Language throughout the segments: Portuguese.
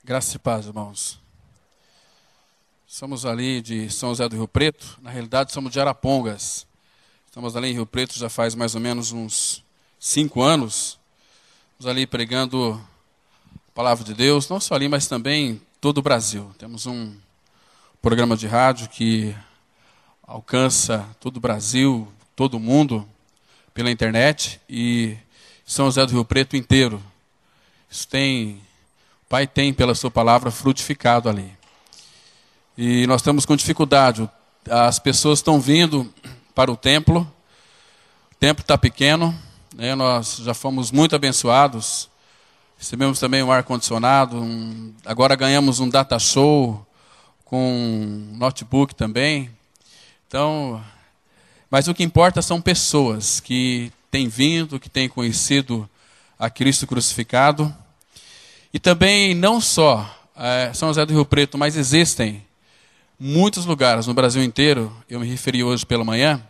Graça e paz, irmãos. Somos ali de São José do Rio Preto, na realidade somos de Arapongas. Estamos ali em Rio Preto já faz mais ou menos uns 5 anos. Estamos ali pregando a palavra de Deus, não só ali, mas também em todo o Brasil. Temos um programa de rádio que alcança todo o Brasil, todo o mundo, pela internet, e São José do Rio Preto inteiro. Isso tem... O Pai tem, pela sua palavra, frutificado ali. E nós estamos com dificuldade. As pessoas estão vindo para o templo. O templo está pequeno, né? Nós já fomos muito abençoados. Recebemos também um ar-condicionado. Agora ganhamos um data show com um notebook também. Então, mas o que importa são pessoas que têm vindo, que têm conhecido a Cristo crucificado. E também não só São José do Rio Preto, mas existem muitos lugares no Brasil inteiro, eu me referi hoje pela manhã,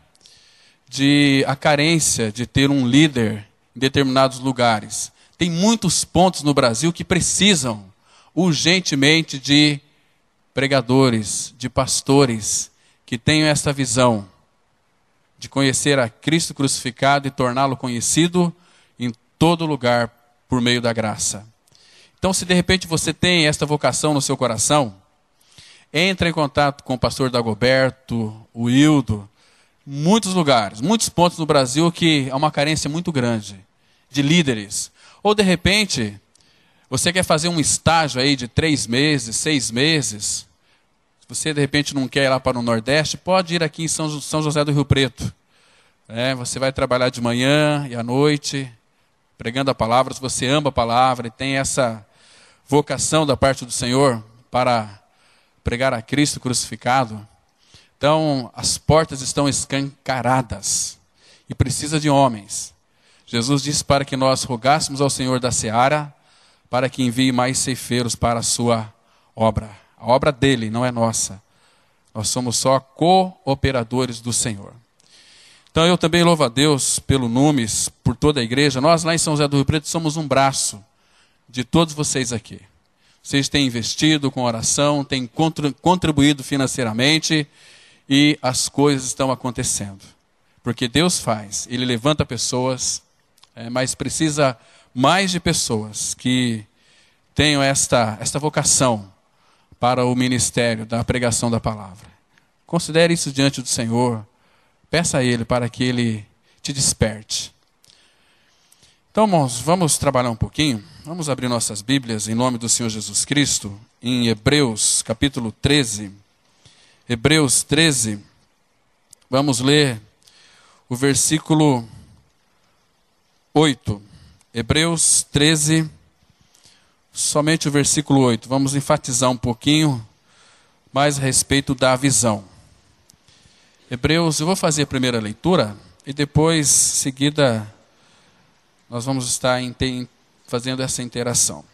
de a carência de ter um líder em determinados lugares. Tem muitos pontos no Brasil que precisam urgentemente de pregadores, de pastores, que tenham essa visão de conhecer a Cristo crucificado e torná-lo conhecido em todo lugar por meio da graça. Então, se de repente você tem esta vocação no seu coração, entre em contato com o pastor Dagoberto, o Hildo, muitos lugares, muitos pontos no Brasil que há uma carência muito grande de líderes. Ou de repente, você quer fazer um estágio aí de 3 meses, 6 meses. Se você de repente não quer ir lá para o Nordeste, pode ir aqui em São José do Rio Preto. Você vai trabalhar de manhã e à noite, pregando a palavra. Se você ama a palavra e tem essa vocação da parte do Senhor para pregar a Cristo crucificado, então as portas estão escancaradas e precisa de homens. Jesus disse para que nós rogássemos ao Senhor da seara para que envie mais ceifeiros para a sua obra. A obra dele, não é nossa. Nós somos só cooperadores do Senhor. Então eu também louvo a Deus pelo Numes, por toda a igreja. Nós lá em São José do Rio Preto somos um braço de todos vocês aqui. Vocês têm investido com oração, têm contribuído financeiramente e as coisas estão acontecendo. Porque Deus faz, Ele levanta pessoas, mas precisa mais de pessoas que tenham esta vocação para o ministério da pregação da palavra. Considere isso diante do Senhor, peça a Ele para que Ele te desperte. Então, irmãos, vamos trabalhar um pouquinho. Vamos abrir nossas Bíblias em nome do Senhor Jesus Cristo, em Hebreus, capítulo 13. Hebreus 13, vamos ler o versículo 8. Hebreus 13, somente o versículo 8. Vamos enfatizar um pouquinho mais a respeito da visão. Hebreus, eu vou fazer a primeira leitura e depois, em seguida, nós vamos estar fazendo essa interação.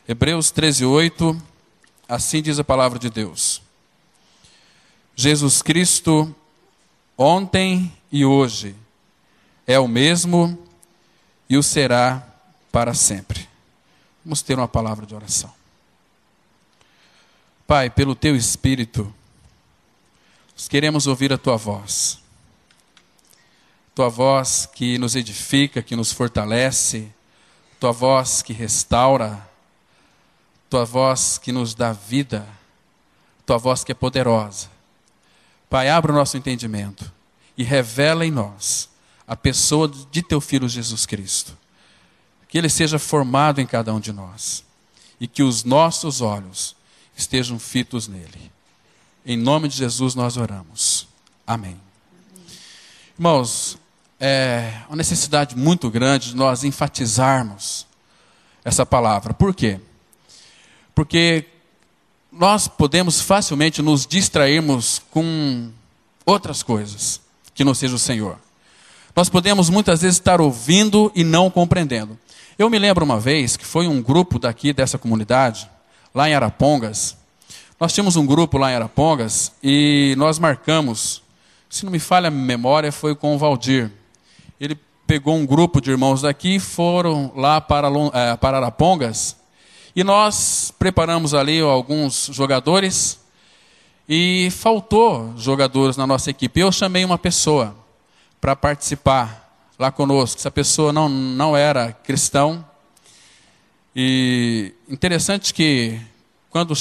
Hebreus 13, 8, assim diz a palavra de Deus. Jesus Cristo, ontem e hoje, é o mesmo e o será para sempre. Vamos ter uma palavra de oração. Pai, pelo Teu Espírito, nós queremos ouvir a Tua voz. Tua voz que nos edifica, que nos fortalece, Tua voz que restaura, Tua voz que nos dá vida, Tua voz que é poderosa. Pai, abra o nosso entendimento e revela em nós a pessoa de Teu Filho Jesus Cristo. Que Ele seja formado em cada um de nós e que os nossos olhos estejam fitos nele. Em nome de Jesus nós oramos. Amém. Irmãos, é uma necessidade muito grande de nós enfatizarmos essa palavra. Por quê? Porque nós podemos facilmente nos distrairmos com outras coisas que não seja o Senhor. Nós podemos muitas vezes estar ouvindo e não compreendendo. Eu me lembro uma vez que foi um grupo daqui dessa comunidade, lá em Arapongas. Nós tínhamos um grupo lá em Arapongas e nós marcamos, se não me falha a memória, foi com o Valdir. Ele pegou um grupo de irmãos daqui e foram lá para Arapongas E nós preparamos ali alguns jogadores e faltou jogadores na nossa equipe. Eu chamei uma pessoa para participar lá conosco. Essa pessoa não era cristão. E interessante que quando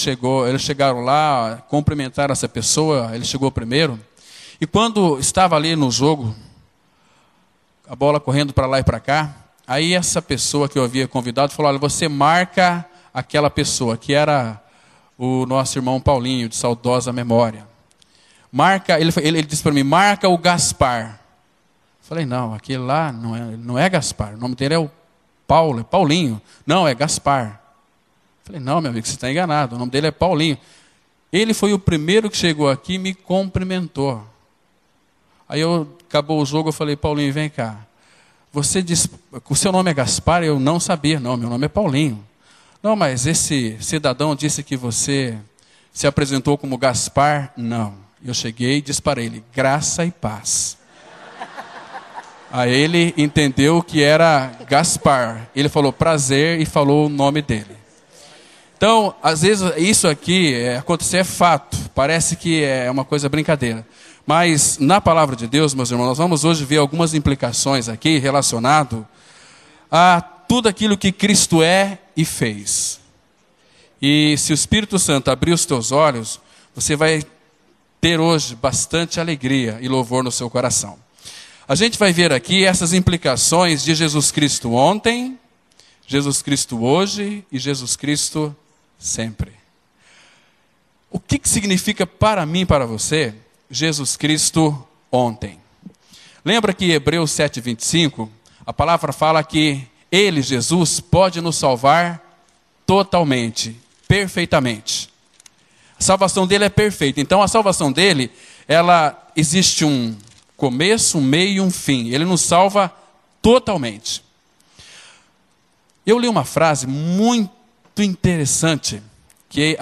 eles chegaram lá, cumprimentaram essa pessoa, ele chegou primeiro. E quando estava ali no jogo, a bola correndo para lá e para cá, aí essa pessoa que eu havia convidado falou: olha, você marca aquela pessoa, que era o nosso irmão Paulinho, de saudosa memória. Ele disse para mim: marca o Gaspar. Falei: não, aquele lá não é Gaspar, o nome dele é o Paulo, é Paulinho. Não, é Gaspar. Falei: não, meu amigo, você está enganado, o nome dele é Paulinho. Ele foi o primeiro que chegou aqui e me cumprimentou. Aí acabou o jogo, eu falei: Paulinho, vem cá. Você disse, o seu nome é Gaspar? Eu não sabia. Não, meu nome é Paulinho. Não, mas esse cidadão disse que você se apresentou como Gaspar. Não. Eu cheguei e disse para ele: graça e paz. Aí ele entendeu que era Gaspar. Ele falou prazer e falou o nome dele. Então, às vezes, isso aqui acontecer é fato. Parece que é uma coisa brincadeira. Mas, na palavra de Deus, meus irmãos, nós vamos hoje ver algumas implicações aqui relacionado a tudo aquilo que Cristo é e fez. E se o Espírito Santo abrir os teus olhos, você vai ter hoje bastante alegria e louvor no seu coração. A gente vai ver aqui essas implicações de Jesus Cristo ontem, Jesus Cristo hoje e Jesus Cristo sempre. O que significa para mim e para você Jesus Cristo ontem? Lembra que Hebreus 7:25, a palavra fala que Ele, Jesus, pode nos salvar totalmente, perfeitamente. A salvação dele é perfeita. Então a salvação dele, ela existe um começo, um meio e um fim. Ele nos salva totalmente. Eu li uma frase muito interessante, que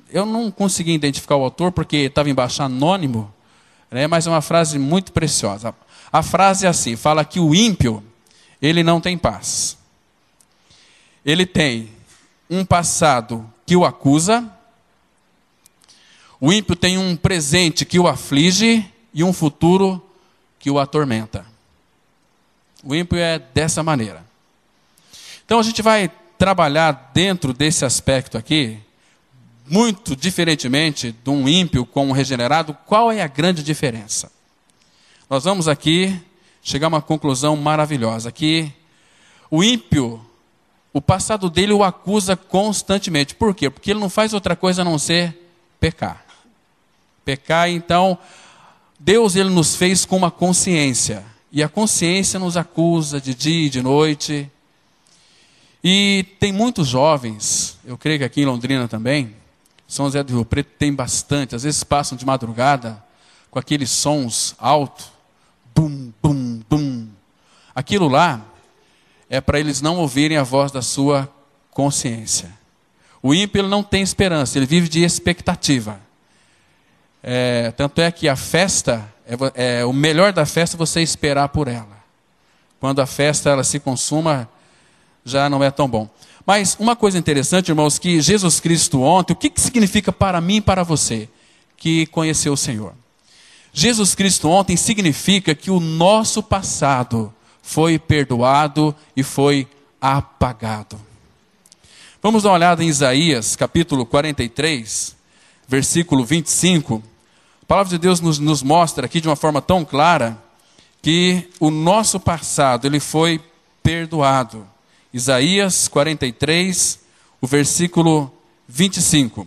eu não consegui identificar o autor porque estava embaixo anônimo, né, mas é uma frase muito preciosa. A frase é assim, fala que o ímpio, ele não tem paz. Ele tem um passado que o acusa, o ímpio tem um presente que o aflige e um futuro que o atormenta. O ímpio é dessa maneira. Então a gente vai trabalhar dentro desse aspecto aqui, muito diferentemente de um ímpio com um regenerado. Qual é a grande diferença? Nós vamos aqui chegar a uma conclusão maravilhosa, que o ímpio, o passado dele o acusa constantemente. Por quê? Porque ele não faz outra coisa a não ser pecar. Pecar, então, Deus ele nos fez com uma consciência. E a consciência nos acusa de dia e de noite. E tem muitos jovens, eu creio que aqui em Londrina também, São José do Rio Preto tem bastante, às vezes passam de madrugada com aqueles sons altos, bum, bum, bum. Aquilo lá é para eles não ouvirem a voz da sua consciência. O ímpio ele não tem esperança, ele vive de expectativa. Tanto é que a festa, o melhor da festa é você esperar por ela. Quando a festa ela se consuma, já não é tão bom. Mas uma coisa interessante, irmãos, que Jesus Cristo ontem, o que significa para mim e para você que conheceu o Senhor? Jesus Cristo ontem significa que o nosso passado foi perdoado e foi apagado. Vamos dar uma olhada em Isaías, capítulo 43, versículo 25. A palavra de Deus nos mostra aqui de uma forma tão clara que o nosso passado ele foi perdoado. Isaías 43, o versículo 25.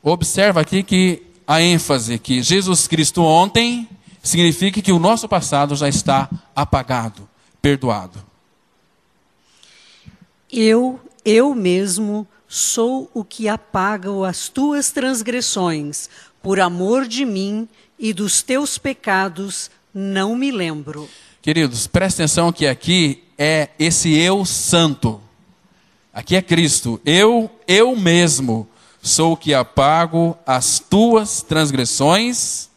Observa aqui que a ênfase que Jesus Cristo ontem significa que o nosso passado já está apagado, perdoado. Eu mesmo sou o que apaga as tuas transgressões, por amor de mim e dos teus pecados não me lembro. Queridos, presta atenção que aqui é esse eu santo. Aqui é Cristo. Eu mesmo sou o que apago as tuas transgressões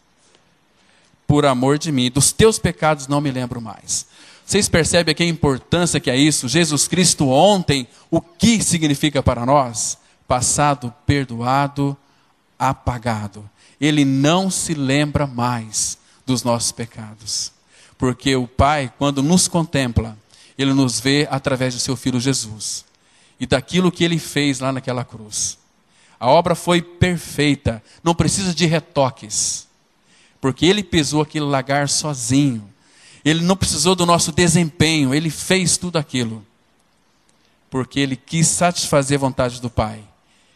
por amor de mim. Dos teus pecados não me lembro mais. Vocês percebem aqui a importância que é isso? Jesus Cristo ontem, o que significa para nós? Passado perdoado, apagado. Ele não se lembra mais dos nossos pecados. Porque o Pai, quando nos contempla, Ele nos vê através do seu Filho Jesus. E daquilo que Ele fez lá naquela cruz. A obra foi perfeita, não precisa de retoques. Porque Ele pisou aquele lagar sozinho. Ele não precisou do nosso desempenho, Ele fez tudo aquilo. Porque Ele quis satisfazer a vontade do Pai.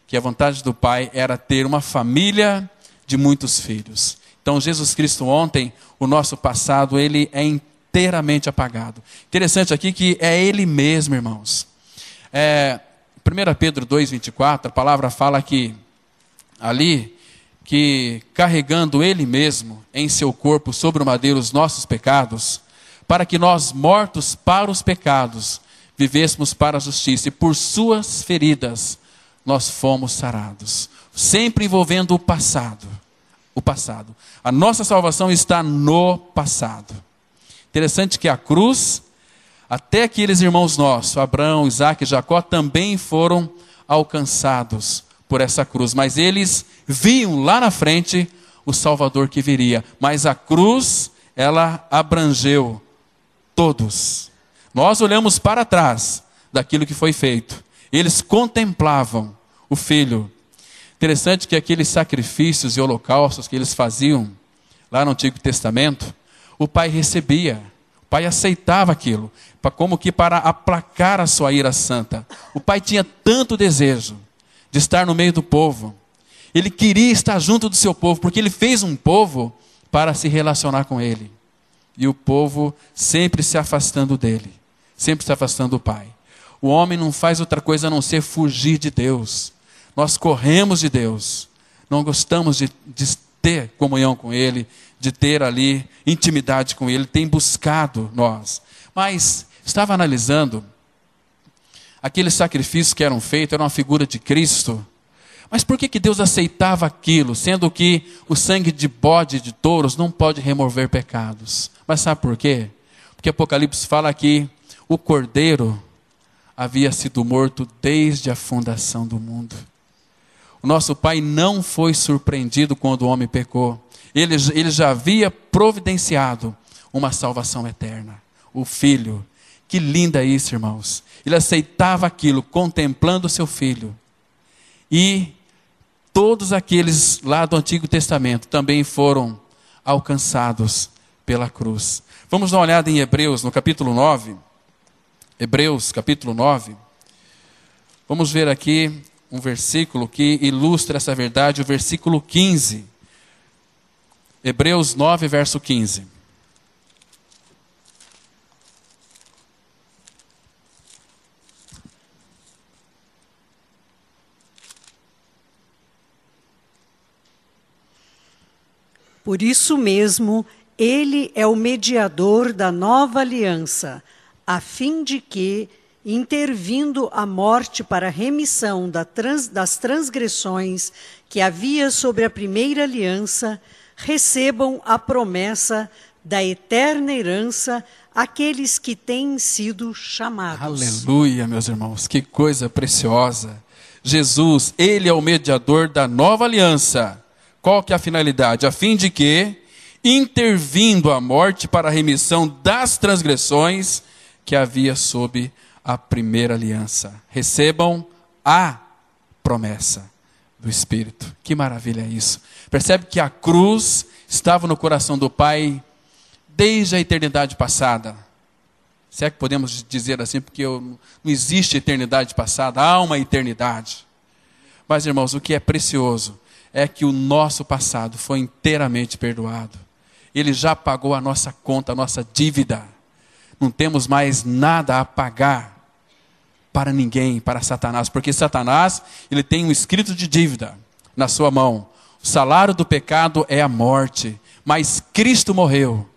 Que a vontade do Pai era ter uma família de muitos filhos. Então Jesus Cristo ontem, o nosso passado, Ele é inteiramente apagado. Interessante aqui que é Ele mesmo, irmãos. 1 Pedro 2,24, a palavra fala que ali, que carregando Ele mesmo em seu corpo sobre o madeiro os nossos pecados, para que nós, mortos para os pecados, vivêssemos para a justiça, e por suas feridas nós fomos sarados. Sempre envolvendo o passado. O passado. A nossa salvação está no passado. Interessante que a cruz, até aqueles irmãos nossos, Abraão, Isaac e Jacó, também foram alcançados por essa cruz, mas eles viam lá na frente o Salvador que viria, mas a cruz, ela abrangeu todos. Nós olhamos para trás daquilo que foi feito, eles contemplavam o Filho. Interessante que aqueles sacrifícios e holocaustos que eles faziam lá no Antigo Testamento, o Pai recebia, o Pai aceitava aquilo, como que para aplacar a sua ira santa. O Pai tinha tanto desejo de estar no meio do povo. Ele queria estar junto do seu povo, porque Ele fez um povo para se relacionar com Ele. E o povo sempre se afastando dEle, sempre se afastando do Pai. O homem não faz outra coisa a não ser fugir de Deus. Nós corremos de Deus, não gostamos de ter comunhão com Ele, de ter ali intimidade com Ele, tem buscado nós. Mas estava analisando, aqueles sacrifícios que eram feitos, eram uma figura de Cristo. Mas por que Deus aceitava aquilo, sendo que o sangue de bode e de touros não pode remover pecados? Mas sabe por quê? Porque Apocalipse fala que o Cordeiro havia sido morto desde a fundação do mundo. O nosso Pai não foi surpreendido quando o homem pecou. Ele já havia providenciado uma salvação eterna. O Filho. Que linda isso, irmãos. Ele aceitava aquilo, contemplando o seu Filho. E todos aqueles lá do Antigo Testamento também foram alcançados pela cruz. Vamos dar uma olhada em Hebreus, no capítulo 9. Hebreus, capítulo 9. Vamos ver aqui um versículo que ilustra essa verdade, o versículo 15. Hebreus 9, verso 15. Por isso mesmo, Ele é o mediador da nova aliança, a fim de que, intervindo a morte para a remissão das transgressões que havia sobre a primeira aliança, recebam a promessa da eterna herança aqueles que têm sido chamados. Aleluia, meus irmãos, que coisa preciosa. Jesus, Ele é o mediador da nova aliança. Qual que é a finalidade? A fim de que, intervindo a morte para a remissão das transgressões que havia sob a primeira aliança, recebam a promessa do Espírito. Que maravilha é isso. Percebe que a cruz estava no coração do Pai desde a eternidade passada. Se é que podemos dizer assim, porque não existe eternidade passada, há uma eternidade. Mas, irmãos, o que é precioso é que o nosso passado foi inteiramente perdoado. Ele já pagou a nossa conta, a nossa dívida. Não temos mais nada a pagar para ninguém, para Satanás, porque Satanás, ele tem um escrito de dívida na sua mão. O salário do pecado é a morte, mas Cristo morreu,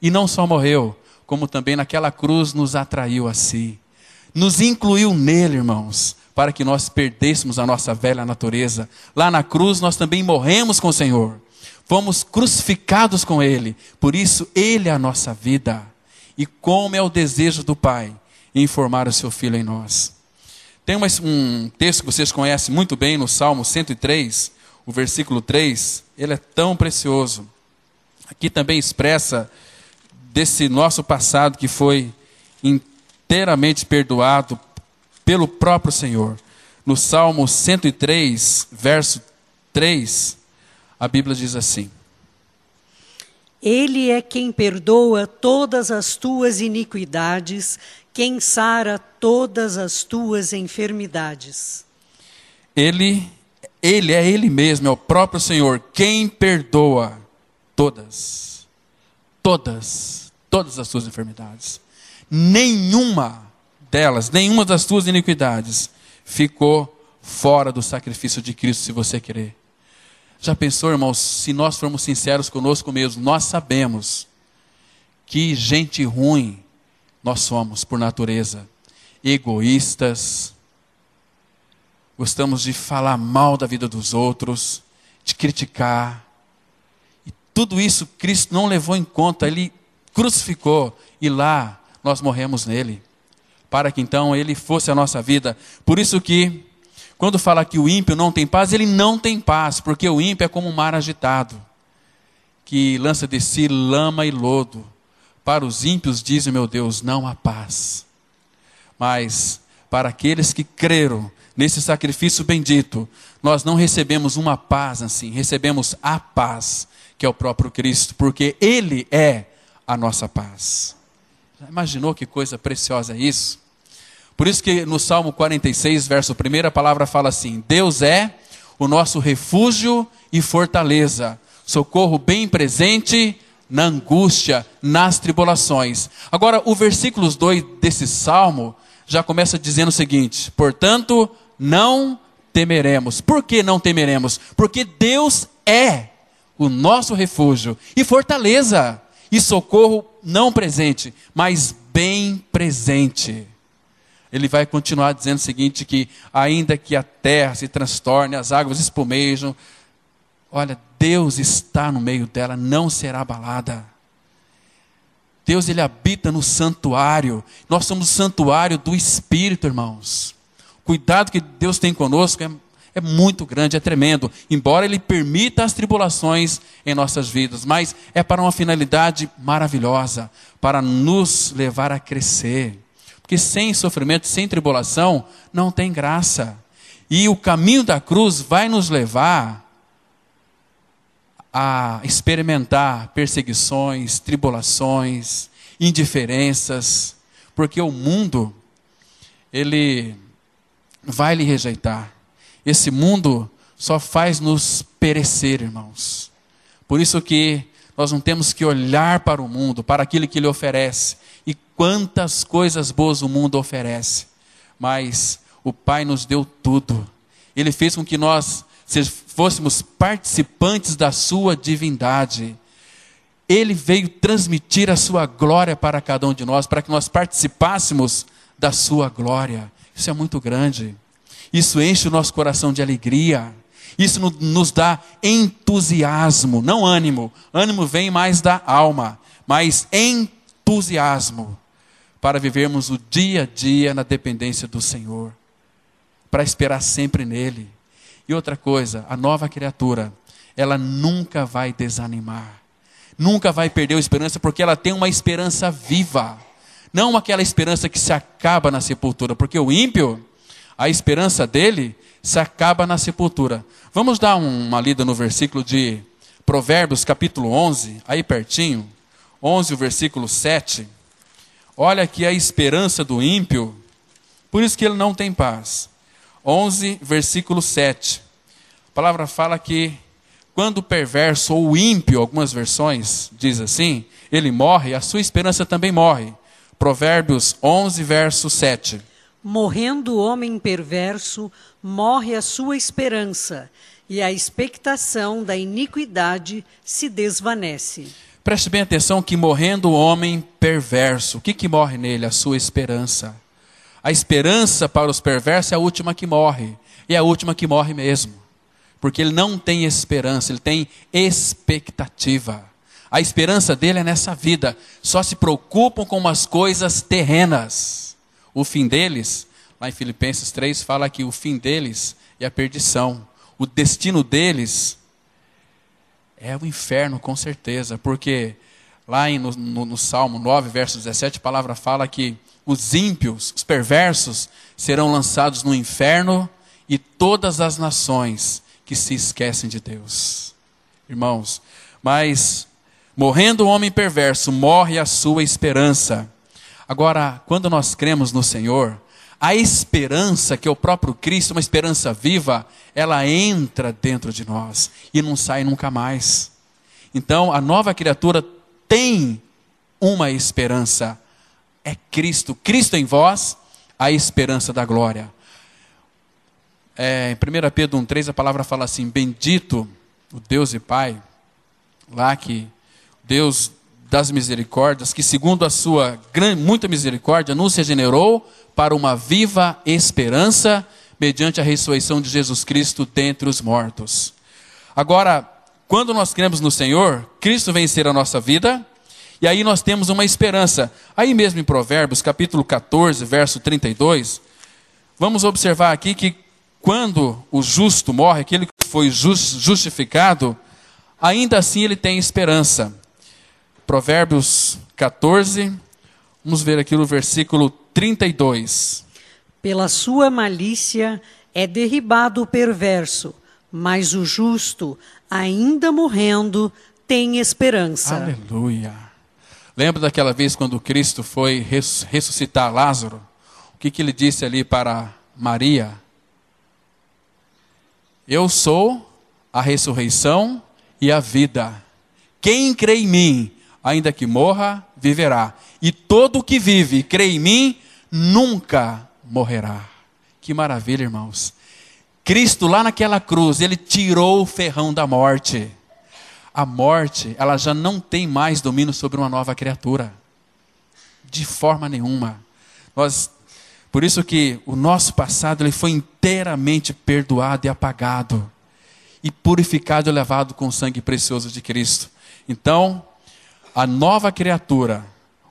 e não só morreu, como também naquela cruz nos atraiu a si, nos incluiu nele, irmãos, para que nós perdêssemos a nossa velha natureza. Lá na cruz nós também morremos com o Senhor, fomos crucificados com Ele, por isso Ele é a nossa vida. E como é o desejo do Pai em formar o seu Filho em nós. Tem um texto que vocês conhecem muito bem no Salmo 103, o versículo 3. Ele é tão precioso. Aqui também expressa desse nosso passado que foi inteiramente perdoado pelo próprio Senhor. No Salmo 103, verso 3, a Bíblia diz assim: Ele é quem perdoa todas as tuas iniquidades, quem sara todas as tuas enfermidades. Ele é Ele mesmo, é o próprio Senhor, quem perdoa todas as tuas enfermidades. Nenhuma das tuas iniquidades ficou fora do sacrifício de Cristo, se você querer. Já pensou, irmãos, se nós formos sinceros conosco mesmos, nós sabemos que gente ruim nós somos por natureza, egoístas, gostamos de falar mal da vida dos outros, de criticar. E tudo isso Cristo não levou em conta, Ele crucificou e lá nós morremos nele, para que então Ele fosse a nossa vida. Por isso que, quando fala que o ímpio não tem paz, ele não tem paz, porque o ímpio é como um mar agitado, que lança de si lama e lodo. Para os ímpios, diz o meu Deus, não há paz. Mas para aqueles que creram nesse sacrifício bendito, nós não recebemos uma paz assim, recebemos a paz, que é o próprio Cristo, porque Ele é a nossa paz. Já imaginou que coisa preciosa é isso? Por isso que no Salmo 46, verso 1, a palavra fala assim: Deus é o nosso refúgio e fortaleza, socorro bem presente na angústia, nas tribulações. Agora, o versículo 2 desse Salmo já começa dizendo o seguinte: portanto, não temeremos. Por que não temeremos? Porque Deus é o nosso refúgio e fortaleza, e socorro não presente, mas bem presente. Ele vai continuar dizendo o seguinte, que ainda que a terra se transtorne, as águas espumejam, olha, Deus está no meio dela, não será abalada. Deus, Ele habita no santuário. Nós somos o santuário do Espírito, irmãos. O cuidado que Deus tem conosco é muito grande, é tremendo. Embora Ele permita as tribulações em nossas vidas, mas é para uma finalidade maravilhosa, para nos levar a crescer. Porque sem sofrimento, sem tribulação, não tem graça. E o caminho da cruz vai nos levar a experimentar perseguições, tribulações, indiferenças, porque o mundo, ele vai lhe rejeitar. Esse mundo só faz nos perecer, irmãos. Por isso que nós não temos que olhar para o mundo, para aquilo que ele oferece. E quantas coisas boas o mundo oferece. Mas o Pai nos deu tudo. Ele fez com que nós fôssemos participantes da sua divindade. Ele veio transmitir a sua glória para cada um de nós, para que nós participássemos da sua glória. Isso é muito grande. Isso enche o nosso coração de alegria. Isso nos dá entusiasmo, não ânimo. Ânimo vem mais da alma, mas entusiasmo para vivermos o dia a dia na dependência do Senhor, para esperar sempre nele. E outra coisa, a nova criatura, ela nunca vai desanimar, nunca vai perder a esperança, porque ela tem uma esperança viva, não aquela esperança que se acaba na sepultura, porque o ímpio, a esperança dele se acaba na sepultura. Vamos dar uma lida no versículo de Provérbios, capítulo 11, aí pertinho, 11, o versículo 7. Olha aqui a esperança do ímpio, por isso que ele não tem paz. 11, versículo 7. A palavra fala que quando o perverso ou o ímpio, algumas versões diz assim, ele morre, a sua esperança também morre. Provérbios 11, verso 7. Morrendo o homem perverso, morre a sua esperança, e a expectação da iniquidade se desvanece. Preste bem atenção que morrendo o homem perverso, o que morre nele? A sua esperança. A esperança para os perversos é a última que morre. E é a última que morre mesmo. Porque ele não tem esperança, ele tem expectativa. A esperança dele é nessa vida. Só se preocupam com as coisas terrenas. O fim deles, lá em Filipenses 3, fala que o fim deles é a perdição. O destino deles é o inferno, com certeza. Porque lá no Salmo 9, verso 17, a palavra fala que os ímpios, os perversos, serão lançados no inferno e todas as nações que se esquecem de Deus. Irmãos, mas morrendo o homem perverso, morre a sua esperança. Agora, quando nós cremos no Senhor, a esperança, que é o próprio Cristo, uma esperança viva, ela entra dentro de nós e não sai nunca mais. Então, a nova criatura tem uma esperança. É Cristo. Cristo em vós, a esperança da glória. Em 1 Pedro 1,3 a palavra fala assim: bendito o Deus e Pai, lá que Deus das misericórdias, que segundo a sua muita misericórdia, nos regenerou para uma viva esperança, mediante a ressurreição de Jesus Cristo dentre os mortos. Agora, quando nós cremos no Senhor, Cristo vem ser a nossa vida, e aí nós temos uma esperança. Aí mesmo em Provérbios, capítulo 14, verso 32, vamos observar aqui que quando o justo morre, aquele que foi justificado, ainda assim ele tem esperança. Provérbios 14, vamos ver aqui no versículo 32. Pela sua malícia é derribado o perverso, mas o justo, ainda morrendo, tem esperança. Aleluia. Lembra daquela vez quando Cristo foi ressuscitar Lázaro? O que ele disse ali para Maria? Eu sou a ressurreição e a vida. Quem crê em mim, ainda que morra, viverá. E todo o que vive e crê em mim, nunca morrerá. Que maravilha, irmãos. Cristo lá naquela cruz, ele tirou o ferrão da morte. A morte, ela já não tem mais domínio sobre uma nova criatura. De forma nenhuma. Por isso que o nosso passado ele foi inteiramente perdoado e apagado. E purificado e levado com o sangue precioso de Cristo. Então, a nova criatura,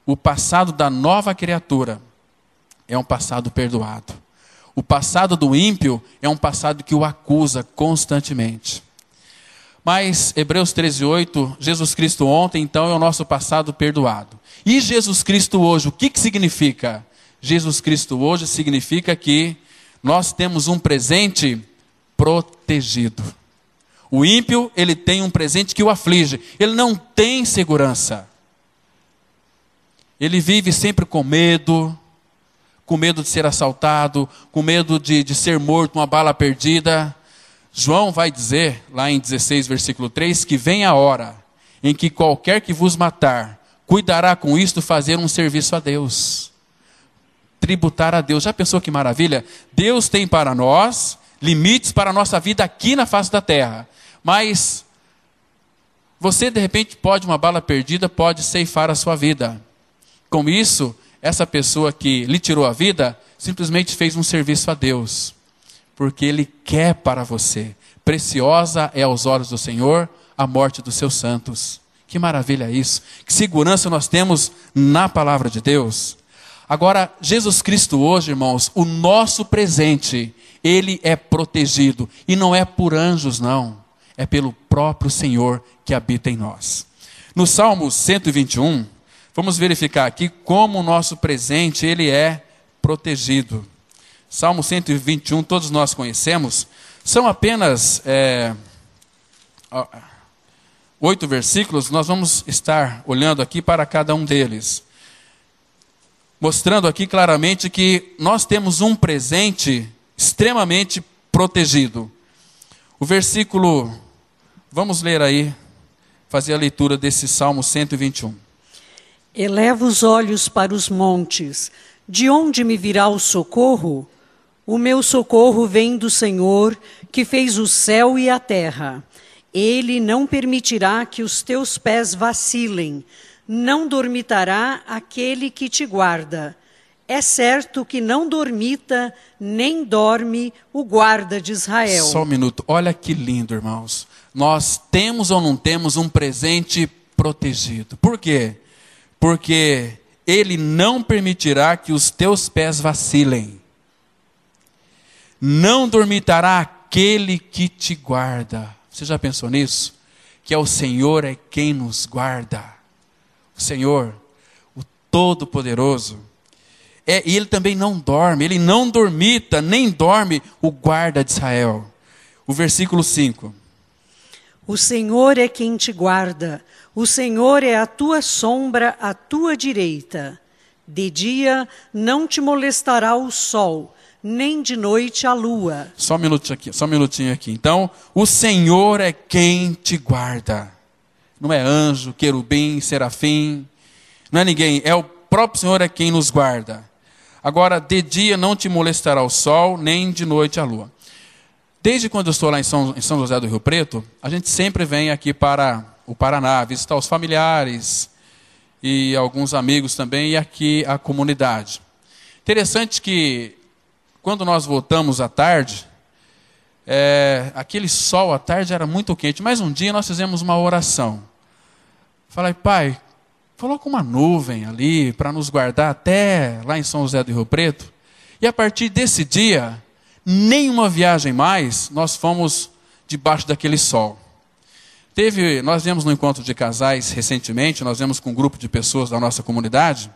o passado da nova criatura, é um passado perdoado. O passado do ímpio é um passado que o acusa constantemente. Mas, Hebreus 13:8, Jesus Cristo ontem, então, é o nosso passado perdoado. E Jesus Cristo hoje, o que significa? Jesus Cristo hoje significa que nós temos um presente protegido. O ímpio, ele tem um presente que o aflige. Ele não tem segurança. Ele vive sempre com medo de ser assaltado, com medo de ser morto, uma bala perdida. João vai dizer, lá em 16, versículo 3, que vem a hora em que qualquer que vos matar, cuidará com isto fazer um serviço a Deus. Tributar a Deus. Já pensou que maravilha? Deus tem para nós limites para a nossa vida aqui na face da terra. Mas você de repente uma bala perdida pode ceifar a sua vida. Com isso, essa pessoa que lhe tirou a vida, simplesmente fez um serviço a Deus. Porque Ele quer para você. Preciosa é aos olhos do Senhor a morte dos seus santos. Que maravilha isso. Que segurança nós temos na palavra de Deus. Agora, Jesus Cristo hoje, irmãos, o nosso presente, Ele é protegido. E não é por anjos, não. É pelo próprio Senhor que habita em nós. No Salmo 121, vamos verificar aqui como o nosso presente, ele é protegido. Salmo 121, todos nós conhecemos. São apenas 8 versículos. Nós vamos estar olhando aqui para cada um deles. Mostrando aqui claramente que nós temos um presente extremamente protegido. O versículo, vamos ler aí, fazer a leitura desse Salmo 121. Eleva os olhos para os montes. De onde me virá o socorro? O meu socorro vem do Senhor, que fez o céu e a terra. Ele não permitirá que os teus pés vacilem. Não dormitará aquele que te guarda. É certo que não dormita, nem dorme o guarda de Israel. Só um minuto. Olha que lindo, irmãos. Nós temos ou não temos um presente protegido. Por quê? Porque Ele não permitirá que os teus pés vacilem. Não dormitará aquele que te guarda. Você já pensou nisso? Que é o Senhor é quem nos guarda. O Senhor, o Todo-Poderoso. E Ele também não dorme. Ele não dormita, nem dorme o guarda de Israel. O versículo 5. O Senhor é quem te guarda. O Senhor é a tua sombra à tua direita. De dia não te molestará o sol, nem de noite a lua. Só um minutinho aqui. Então, o Senhor é quem te guarda. Não é anjo, querubim, serafim. Não é ninguém. É o próprio Senhor é quem nos guarda. Agora, de dia não te molestará o sol, nem de noite a lua. Desde quando eu estou lá em São José do Rio Preto, a gente sempre vem aqui para o Paraná, visitar os familiares e alguns amigos também, e aqui a comunidade. Interessante que, quando nós voltamos à tarde, aquele sol à tarde era muito quente, mas um dia nós fizemos uma oração. Falei, Pai, coloca uma nuvem ali para nos guardar até lá em São José do Rio Preto. E a partir desse dia, nenhuma viagem mais, nós fomos debaixo daquele sol. Nós viemos no encontro de casais recentemente, nós viemos com um grupo de pessoas da nossa comunidade,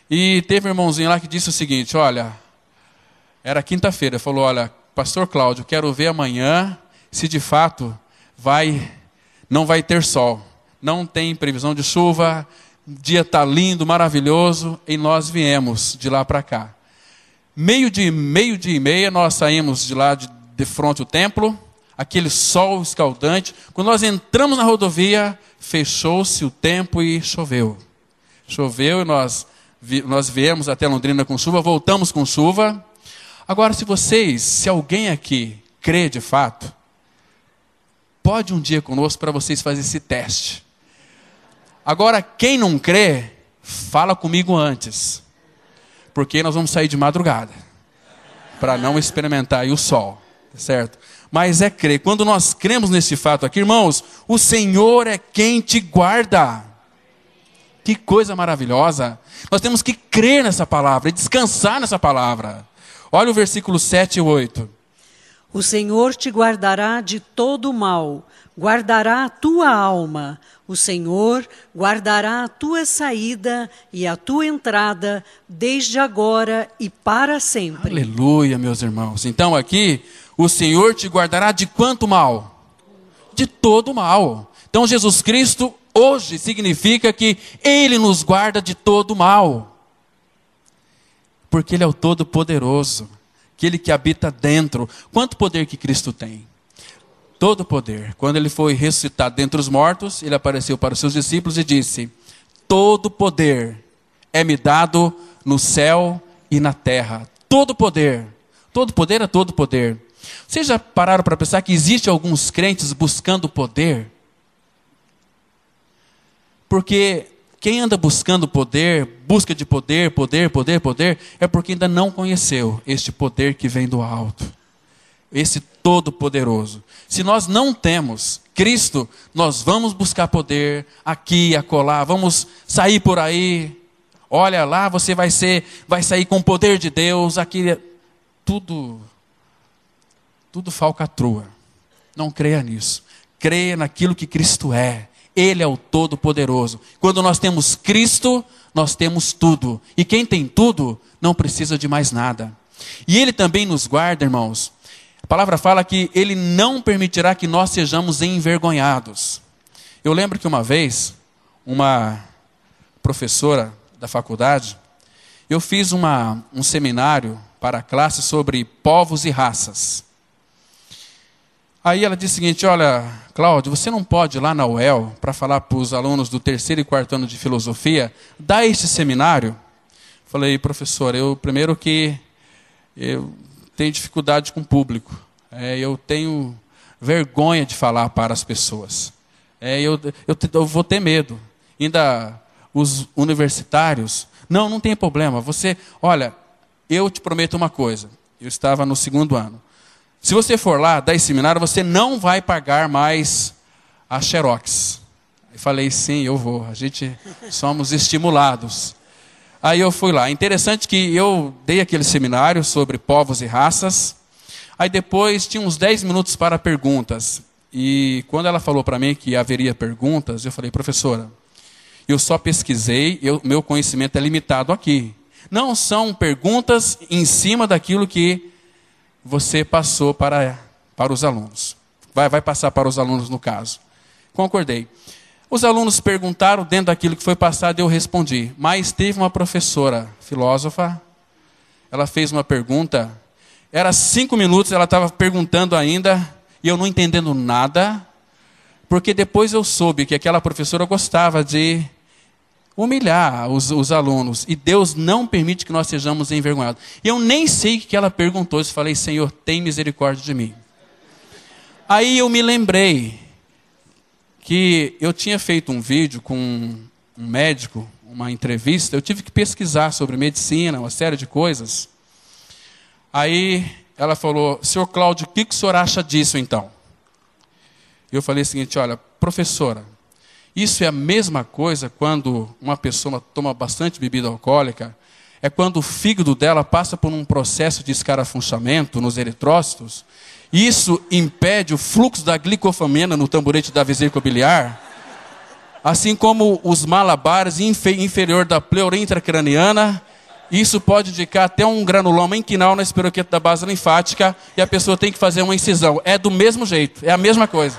e teve um irmãozinho lá que disse o seguinte, olha, era quinta-feira, falou, olha, pastor Cláudio, quero ver amanhã se de fato não vai ter sol. Não tem previsão de chuva, o dia está lindo, maravilhoso, e nós viemos de lá para cá. Meio-dia e meia, nós saímos de lá de frente ao templo, aquele sol escaldante. Quando nós entramos na rodovia, fechou-se o tempo e choveu. Choveu e nós viemos até Londrina com chuva, voltamos com chuva. Agora, se alguém aqui crê de fato, pode um dia conosco para vocês fazerem esse teste. Agora, quem não crê, fala comigo antes. Porque nós vamos sair de madrugada. Para não experimentar aí o sol. Certo? Mas é crer. Quando nós cremos nesse fato aqui, irmãos, o Senhor é quem te guarda. Que coisa maravilhosa. Nós temos que crer nessa palavra e descansar nessa palavra. Olha o versículo 7 e 8. O Senhor te guardará de todo o mal, guardará a tua alma. O Senhor guardará a tua saída e a tua entrada, desde agora e para sempre. Aleluia, meus irmãos. Então aqui, o Senhor te guardará de quanto mal? De todo mal. Então Jesus Cristo hoje significa que Ele nos guarda de todo mal. Porque Ele é o Todo-Poderoso. Aquele que habita dentro. Quanto poder que Cristo tem? Todo poder. Quando Ele foi ressuscitado dentre os mortos, Ele apareceu para os seus discípulos e disse, todo poder é-me dado no céu e na terra. Todo poder. Todo poder é todo poder. Vocês já pararam para pensar que existem alguns crentes buscando poder? Porque quem anda buscando poder, busca de poder, é porque ainda não conheceu este poder que vem do alto. Esse Todo-Poderoso. Se nós não temos Cristo, nós vamos buscar poder aqui, acolá, vamos sair por aí. Olha lá, você vai sair com o poder de Deus, aqui tudo falcatrua. Não creia nisso. Creia naquilo que Cristo é. Ele é o Todo-Poderoso. Quando nós temos Cristo, nós temos tudo. E quem tem tudo, não precisa de mais nada. E Ele também nos guarda, irmãos. A palavra fala que Ele não permitirá que nós sejamos envergonhados. Eu lembro que uma vez, uma professora da faculdade, eu fiz um seminário para a classe sobre povos e raças. Aí ela disse o seguinte, olha, Cláudio, você não pode ir lá na UEL para falar para os alunos do 3º e 4º ano de filosofia, dar este seminário? Falei, professor, eu tenho dificuldade com o público. Eu tenho vergonha de falar para as pessoas. Eu vou ter medo. Ainda os universitários, não tem problema. Olha, eu te prometo uma coisa. Eu estava no 2º ano. Se você for lá dar esse seminário, você não vai pagar mais a Xerox. Eu falei, sim, eu vou. A gente somos estimulados. Aí eu fui lá. Interessante que eu dei aquele seminário sobre povos e raças. Aí depois tinha uns 10 minutos para perguntas. E quando ela falou para mim que haveria perguntas, eu falei, professora, eu só pesquisei, meu conhecimento é limitado aqui. Não são perguntas em cima daquilo que você passou para os alunos. Vai passar para os alunos no caso. Concordei. Os alunos perguntaram dentro daquilo que foi passado e eu respondi. Mas teve uma professora filósofa, ela fez uma pergunta, era 5 minutos, ela estava perguntando ainda, e eu não entendendo nada, porque depois eu soube que aquela professora gostava de humilhar os alunos, e Deus não permite que nós sejamos envergonhados. Eu nem sei o que ela perguntou, eu falei, Senhor, tem misericórdia de mim. Aí eu me lembrei que eu tinha feito um vídeo com um médico, uma entrevista, eu tive que pesquisar sobre medicina, uma série de coisas. Aí ela falou, senhor Cláudio, o que o senhor acha disso então? Eu falei o seguinte, olha, professora, isso é a mesma coisa quando uma pessoa toma bastante bebida alcoólica, é quando o fígado dela passa por um processo de escarafunchamento nos eritrócitos. Isso impede o fluxo da glicofamina no tamborete da vesícula biliar, assim como os malabares inferior da pleura intracraniana. Isso pode indicar até um granuloma inquinal na espiroqueta da base linfática e a pessoa tem que fazer uma incisão. É do mesmo jeito, é a mesma coisa.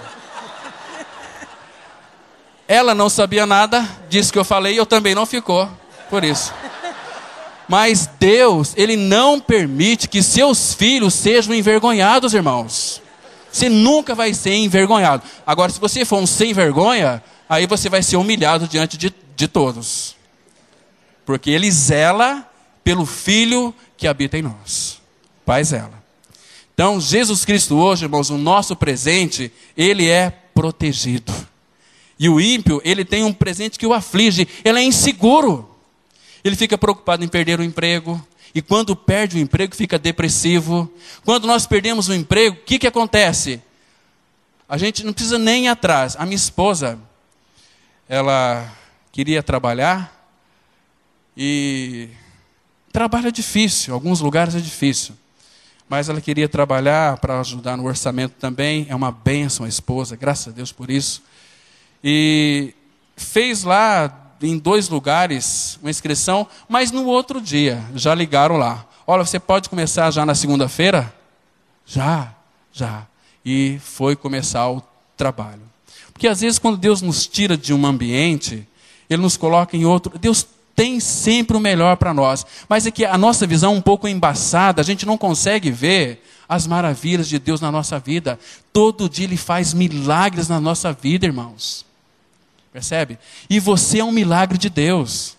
Ela não sabia nada disso que eu falei e eu também não ficou por isso. Mas Deus, Ele não permite que seus filhos sejam envergonhados, irmãos. Você nunca vai ser envergonhado. Agora, se você for um sem vergonha, aí você vai ser humilhado diante de todos. Porque Ele zela pelo Filho que habita em nós. Pai zela. Então, Jesus Cristo hoje, irmãos, o nosso presente, Ele é protegido. E o ímpio, ele tem um presente que o aflige. Ele é inseguro. Ele fica preocupado em perder o emprego. E quando perde o emprego, fica depressivo. Quando nós perdemos o emprego, o que acontece? A gente não precisa nem ir atrás. A minha esposa, ela queria trabalhar. E trabalho é difícil. Em alguns lugares é difícil. Mas ela queria trabalhar para ajudar no orçamento também. É uma bênção a esposa, graças a Deus por isso. E fez lá em 2 lugares uma inscrição, mas no outro dia já ligaram lá. Olha, você pode começar já na segunda-feira? Já. E foi começar o trabalho. Porque às vezes quando Deus nos tira de um ambiente, Ele nos coloca em outro. Deus tem sempre o melhor para nós. Mas é que a nossa visão é um pouco embaçada, a gente não consegue ver as maravilhas de Deus na nossa vida. Todo dia Ele faz milagres na nossa vida, irmãos. Percebe? E você é um milagre de Deus.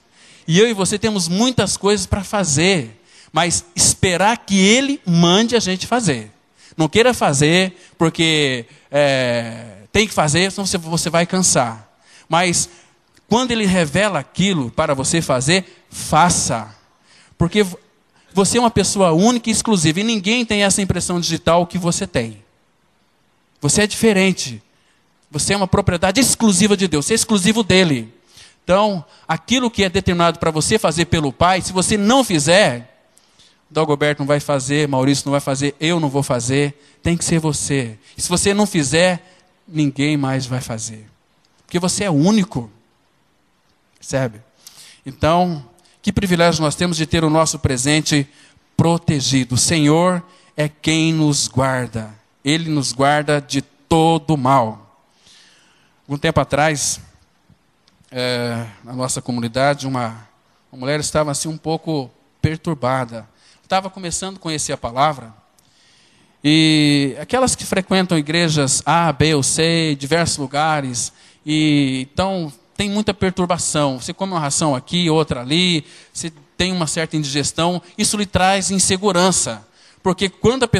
E eu e você temos muitas coisas para fazer, mas esperar que Ele mande a gente fazer. Não queira fazer porque tem que fazer, senão você vai cansar. Mas quando Ele revela aquilo para você fazer, faça. Porque você é uma pessoa única e exclusiva, e ninguém tem essa impressão digital que você tem. Você é diferente. Você é uma propriedade exclusiva de Deus, você é exclusivo dEle. Então, aquilo que é determinado para você fazer pelo Pai, se você não fizer, Dagoberto não vai fazer, Maurício não vai fazer, eu não vou fazer, tem que ser você. E se você não fizer, ninguém mais vai fazer. Porque você é único. Percebe? Então, que privilégio nós temos de ter o nosso presente protegido. O Senhor é quem nos guarda. Ele nos guarda de todo mal. Algum tempo atrás, na nossa comunidade, uma mulher estava assim um pouco perturbada. Estava começando a conhecer a palavra. E aquelas que frequentam igrejas A, B ou C, diversos lugares, e então tem muita perturbação. Você come uma ração aqui, outra ali, você tem uma certa indigestão, isso lhe traz insegurança. Porque quando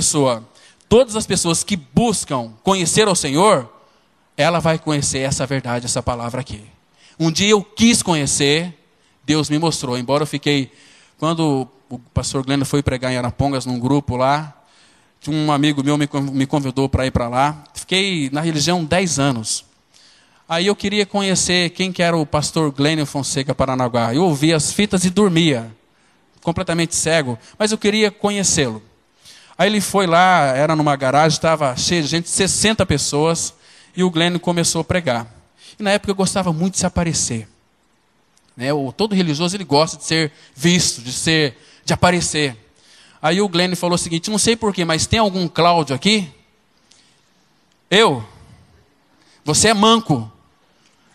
todas as pessoas que buscam conhecer ao Senhor, ela vai conhecer essa verdade, essa palavra aqui. Um dia eu quis conhecer, Deus me mostrou. Embora eu fiquei... Quando o pastor Glenda foi pregar em Arapongas, num grupo lá, um amigo meu me convidou para ir para lá. Fiquei na religião 10 anos. Aí eu queria conhecer quem que era o pastor Glênio Fonseca Paranaguá. Eu ouvia as fitas e dormia, completamente cego, mas eu queria conhecê-lo. Aí ele foi lá, era numa garagem, estava cheio de gente, 60 pessoas, e o Glênio começou a pregar. E na época eu gostava muito de se aparecer. Né? Todo religioso ele gosta de ser visto, de aparecer. Aí o Glênio falou o seguinte, não sei porquê, mas tem algum Cláudio aqui? Você é manco.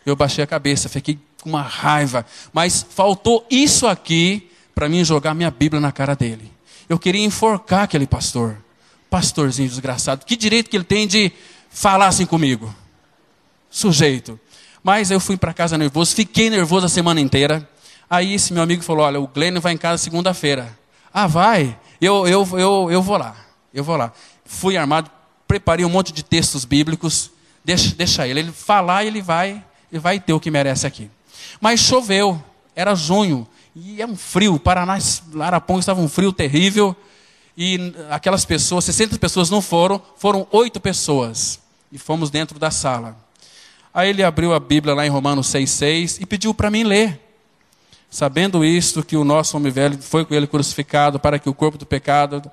Eu baixei a cabeça, fiquei com uma raiva. Mas faltou isso aqui para mim jogar minha Bíblia na cara dele. Eu queria enforcar aquele pastor. Pastorzinho desgraçado. Que direito que ele tem de falar assim comigo? Sujeito. Mas eu fui para casa nervoso, fiquei nervoso a semana inteira. Aí esse meu amigo falou, olha, o Glênio vai em casa segunda-feira. Ah, vai? Eu vou lá. Eu vou lá. Fui armado, preparei um monte de textos bíblicos. Deixa ele falar e ele vai ter o que merece aqui. Mas choveu, era junho, e é um frio, Paraná, Arapongas estava um frio terrível, e aquelas pessoas, 60 pessoas não foram 8 pessoas, e fomos dentro da sala. Aí ele abriu a Bíblia lá em Romanos 6,6 e pediu para mim ler. Sabendo isto, que o nosso homem velho foi com ele crucificado para que o corpo do pecado...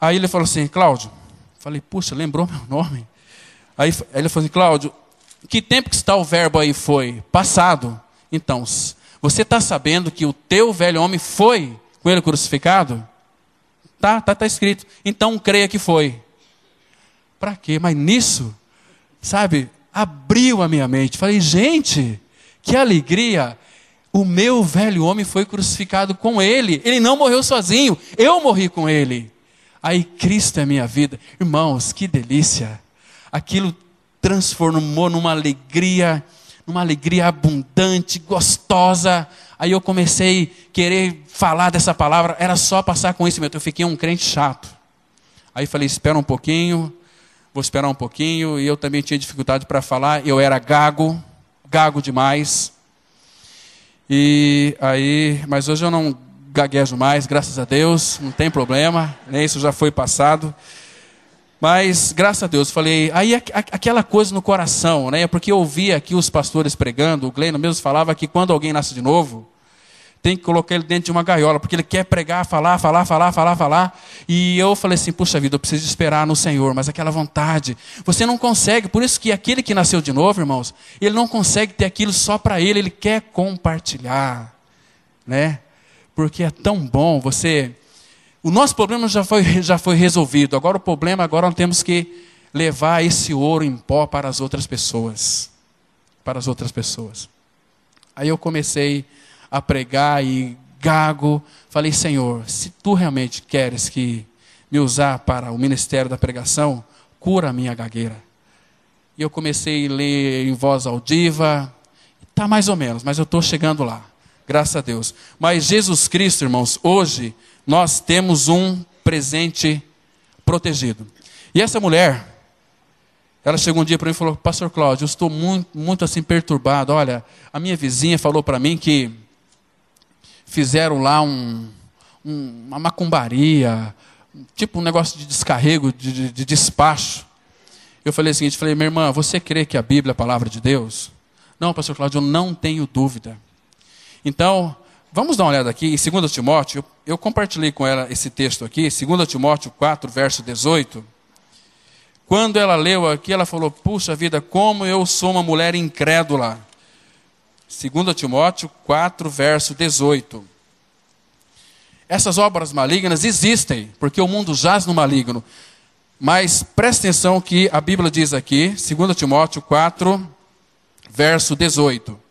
Aí ele falou assim, Cláudio, falei, puxa, lembrou meu nome? Aí ele falou assim, Cláudio, que tempo que está o verbo aí foi? Passado. Então, você está sabendo que o teu velho homem foi com ele crucificado? Tá escrito. Então creia que foi. Para quê? Mas nisso, sabe, abriu a minha mente. Falei, gente, que alegria. O meu velho homem foi crucificado com ele. Ele não morreu sozinho. Eu morri com ele. Aí Cristo é minha vida. Irmãos, que delícia. Aquilo transformou numa alegria abundante, gostosa. Aí eu comecei a querer falar dessa palavra, era só passar conhecimento. Eu fiquei um crente chato. Aí falei, espera um pouquinho, vou esperar um pouquinho. E eu também tinha dificuldade para falar, eu era gago demais. E aí, mas hoje eu não gaguejo mais, graças a Deus, não tem problema, isso já foi passado. Mas, graças a Deus, falei, aí aquela coisa no coração, né? Porque eu ouvia aqui os pastores pregando, o Glênio mesmo falava que quando alguém nasce de novo, tem que colocar ele dentro de uma gaiola, porque ele quer pregar, falar. E eu falei assim, puxa vida, eu preciso esperar no Senhor, mas aquela vontade, você não consegue, por isso que aquele que nasceu de novo, irmãos, ele não consegue ter aquilo só para ele quer compartilhar, né? Porque é tão bom o nosso problema já foi resolvido. Agora o problema, nós temos que levar esse ouro em pó para as outras pessoas. Para as outras pessoas. Aí eu comecei a pregar e gago. Falei, Senhor, se tu realmente queres me usar para o ministério da pregação, cura a minha gagueira. E eu comecei a ler em voz audiva. Está mais ou menos, mas eu estou chegando lá. Graças a Deus. Mas Jesus Cristo, irmãos, hoje nós temos um presente protegido. E essa mulher, ela chegou um dia para mim e falou, pastor Cláudio, eu estou muito assim perturbado. Olha, a minha vizinha falou para mim que fizeram lá uma macumbaria, tipo um negócio de descarrego, de despacho. Eu falei o seguinte, minha irmã, você crê que a Bíblia é a palavra de Deus? Não, pastor Cláudio, eu não tenho dúvida. Então, vamos dar uma olhada aqui em 2 Timóteo. Eu compartilhei com ela esse texto aqui, 2 Timóteo 4, verso 18. Quando ela leu aqui, ela falou, puxa vida, como eu sou uma mulher incrédula. 2 Timóteo 4, verso 18. Essas obras malignas existem, porque o mundo jaz no maligno. Mas presta atenção que a Bíblia diz aqui, 2 Timóteo 4, verso 18.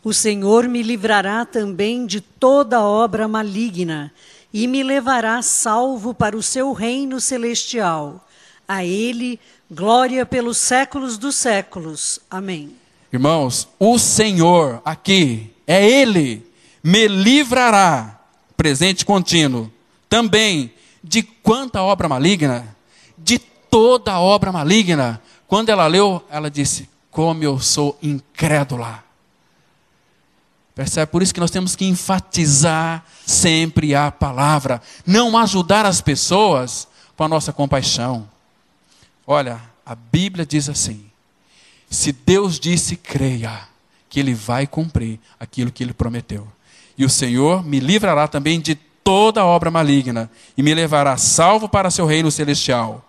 O Senhor me livrará também de toda obra maligna e me levará salvo para o seu reino celestial. A Ele, glória pelos séculos dos séculos. Amém. Irmãos, o Senhor aqui, é Ele, me livrará, presente contínuo, também de quanta obra maligna? De toda obra maligna. Quando ela leu, ela disse, como eu sou incrédula. Percebe? Por isso que nós temos que enfatizar sempre a palavra. Não ajudar as pessoas com a nossa compaixão. Olha, a Bíblia diz assim, Se Deus disse, creia, que Ele vai cumprir aquilo que Ele prometeu. E o Senhor me livrará também de toda obra maligna e me levará salvo para seu reino celestial.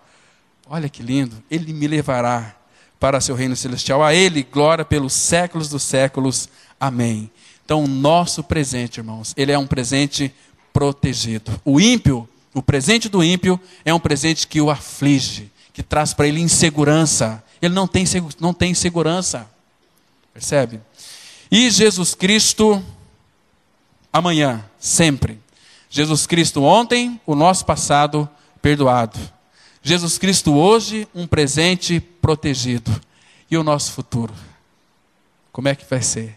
Olha que lindo, Ele me levará para seu reino celestial. A Ele glória pelos séculos dos séculos. Amém. Então o nosso presente, irmãos, ele é um presente protegido. O ímpio, o presente do ímpio é um presente que o aflige, que traz para ele insegurança. Ele não tem segurança. Percebe? E Jesus Cristo, amanhã, sempre. Jesus Cristo ontem, o nosso passado perdoado. Jesus Cristo hoje, um presente protegido. E o nosso futuro? Como é que vai ser?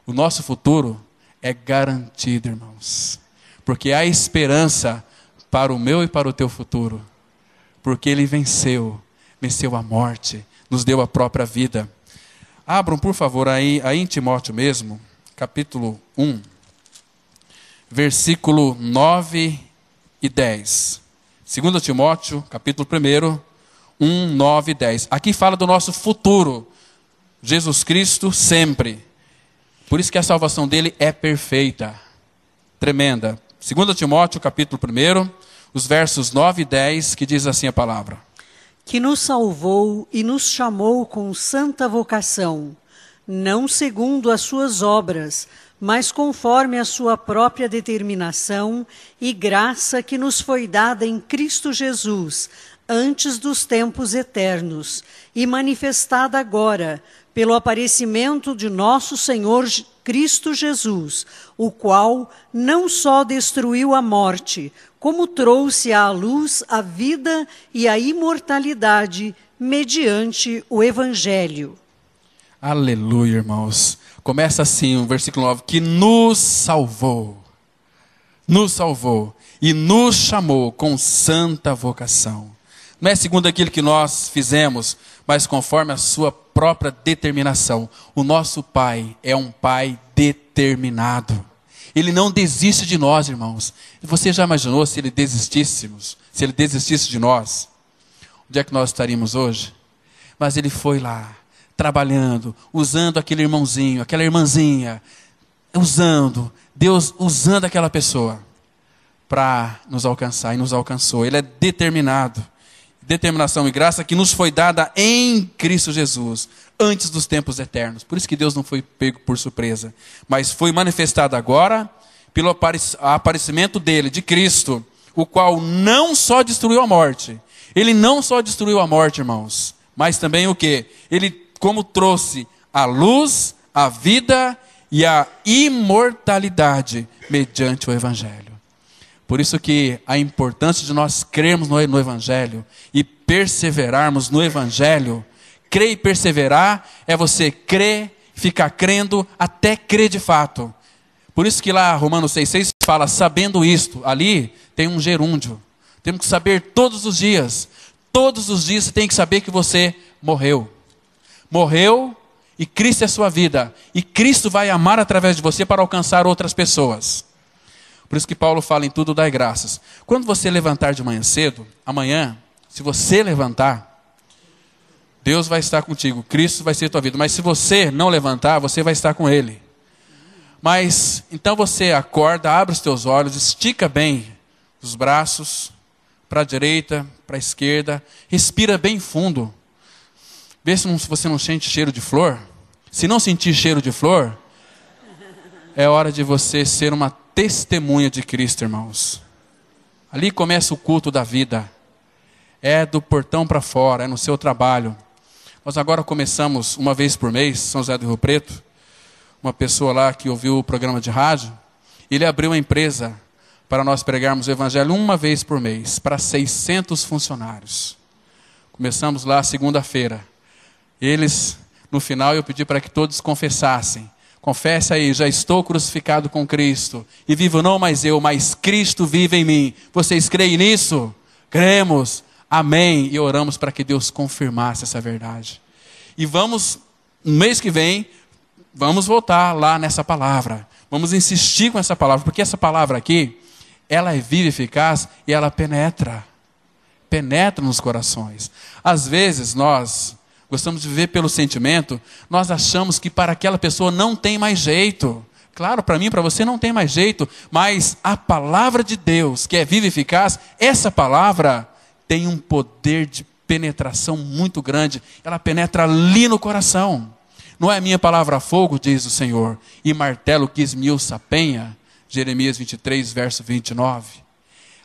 O nosso futuro é garantido, irmãos. Porque há esperança para o meu e para o teu futuro. Porque Ele venceu a morte, nos deu a própria vida. Abram, por favor, aí em Timóteo mesmo, capítulo 1, versículo 9 e 10. 2 Timóteo, capítulo 1, 9 e 10. Aqui fala do nosso futuro. Jesus Cristo sempre. Por isso que a salvação dele é perfeita, tremenda. 2 Timóteo, capítulo 1, os versos 9 e 10, que diz assim a palavra. Que nos salvou e nos chamou com santa vocação, não segundo as suas obras, mas conforme a sua própria determinação e graça que nos foi dada em Cristo Jesus, antes dos tempos eternos, e manifestada agora, pelo aparecimento de nosso Senhor Cristo Jesus, o qual não só destruiu a morte, como trouxe à luz a vida e a imortalidade mediante o Evangelho. Aleluia, irmãos. Começa assim o versículo 9, que nos salvou e nos chamou com santa vocação. Não é segundo aquilo que nós fizemos, mas conforme a sua própria determinação. O nosso Pai é um Pai determinado. Ele não desiste de nós, irmãos. Você já imaginou se Ele desistisse de nós? Onde é que nós estaríamos hoje? Mas Ele foi lá, trabalhando, usando aquele irmãozinho, aquela irmãzinha, Deus usando aquela pessoa para nos alcançar, e nos alcançou. Ele é determinado. Determinação e graça que nos foi dada em Cristo Jesus, antes dos tempos eternos. Por isso que Deus não foi pego por surpresa, mas foi manifestado agora pelo aparecimento dele, de Cristo, o qual não só destruiu a morte. Ele não só destruiu a morte, irmãos, mas também o quê? Ele, como trouxe a luz, a vida e a imortalidade mediante o Evangelho. Por isso que a importância de nós crermos no Evangelho e perseverarmos no Evangelho. Crer e perseverar é você crer, ficar crendo até crer de fato. Por isso que lá Romanos 6,6 fala, sabendo isto, ali tem um gerúndio. Temos que saber todos os dias. Todos os dias você tem que saber que você morreu. Morreu e Cristo é a sua vida. E Cristo vai amar através de você para alcançar outras pessoas. Por isso que Paulo fala em tudo dai graças. Quando você levantar de manhã cedo, amanhã, se você levantar, Deus vai estar contigo, Cristo vai ser tua vida. Mas se você não levantar, você vai estar com Ele. Mas, então você acorda, abre os teus olhos, estica bem os braços, para a direita, para a esquerda, respira bem fundo. Vê se você não sente cheiro de flor. Se não sentir cheiro de flor, é hora de você ser uma testemunha de Cristo, irmãos. Ali começa o culto da vida. É do portão para fora, é no seu trabalho. Nós agora começamos uma vez por mês, São José do Rio Preto, uma pessoa lá que ouviu o programa de rádio, ele abriu uma empresa para nós pregarmos o Evangelho uma vez por mês, para 600 funcionários. Começamos lá segunda-feira. Eles, no final, eu pedi para que todos confessassem. Confesse aí, já estou crucificado com Cristo. E vivo não mais eu, mas Cristo vive em mim. Vocês creem nisso? Cremos. Amém. E oramos para que Deus confirmasse essa verdade. E vamos, no mês que vem, vamos voltar lá nessa palavra. Vamos insistir com essa palavra. Porque essa palavra aqui, ela é viva e eficaz e ela penetra. Penetra nos corações. Às vezes nós gostamos de viver pelo sentimento, nós achamos que para aquela pessoa não tem mais jeito. Claro, para mim, para você não tem mais jeito, mas a palavra de Deus, que é viva e eficaz, essa palavra tem um poder de penetração muito grande. Ela penetra ali no coração. Não é a minha palavra fogo, diz o Senhor, e martelo que esmiuça a penha, Jeremias 23, verso 29.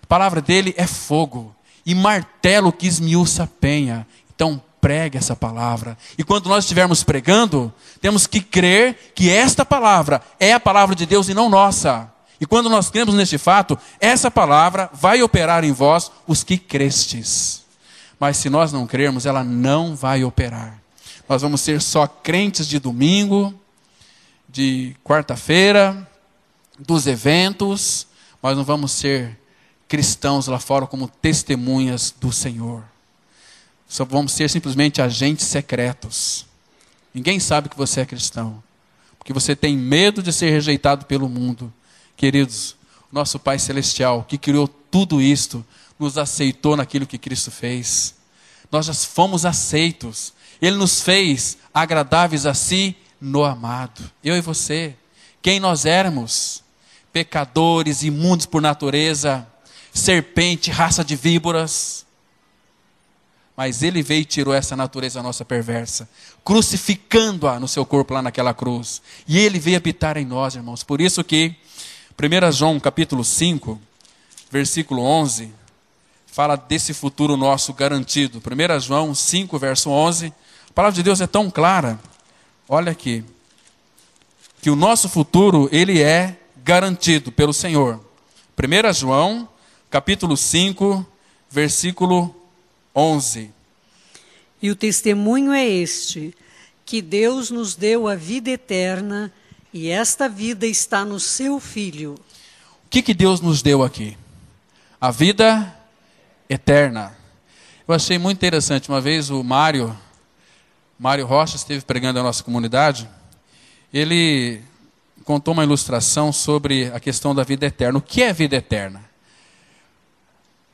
A palavra dele é fogo, e martelo que esmiuça a penha. Então, pregue essa palavra. E quando nós estivermos pregando, temos que crer que esta palavra é a palavra de Deus e não nossa. E quando nós cremos neste fato, essa palavra vai operar em vós os que crestes. Mas se nós não crermos, ela não vai operar. Nós vamos ser só crentes de domingo, de quarta-feira, dos eventos, mas não vamos ser cristãos lá fora como testemunhas do Senhor. Só vamos ser simplesmente agentes secretos. Ninguém sabe que você é cristão, porque você tem medo de ser rejeitado pelo mundo. Queridos, nosso Pai Celestial, que criou tudo isto, nos aceitou naquilo que Cristo fez. Nós já fomos aceitos. Ele nos fez agradáveis a si no amado. Eu e você, quem nós éramos? Pecadores, imundos por natureza, serpente, raça de víboras. Mas ele veio e tirou essa natureza nossa perversa, crucificando-a no seu corpo lá naquela cruz. E ele veio habitar em nós, irmãos. Por isso que 1 João capítulo 5, versículo 11, fala desse futuro nosso garantido. 1 João 5, verso 11, a palavra de Deus é tão clara. Olha aqui, que o nosso futuro, ele é garantido pelo Senhor. 1 João capítulo 5, versículo 11. E o testemunho é este, que Deus nos deu a vida eterna, e esta vida está no seu Filho. O que Deus nos deu aqui? A vida eterna. Eu achei muito interessante, uma vez o Mário Rocha esteve pregando na nossa comunidade, ele contou uma ilustração sobre a questão da vida eterna. O que é vida eterna?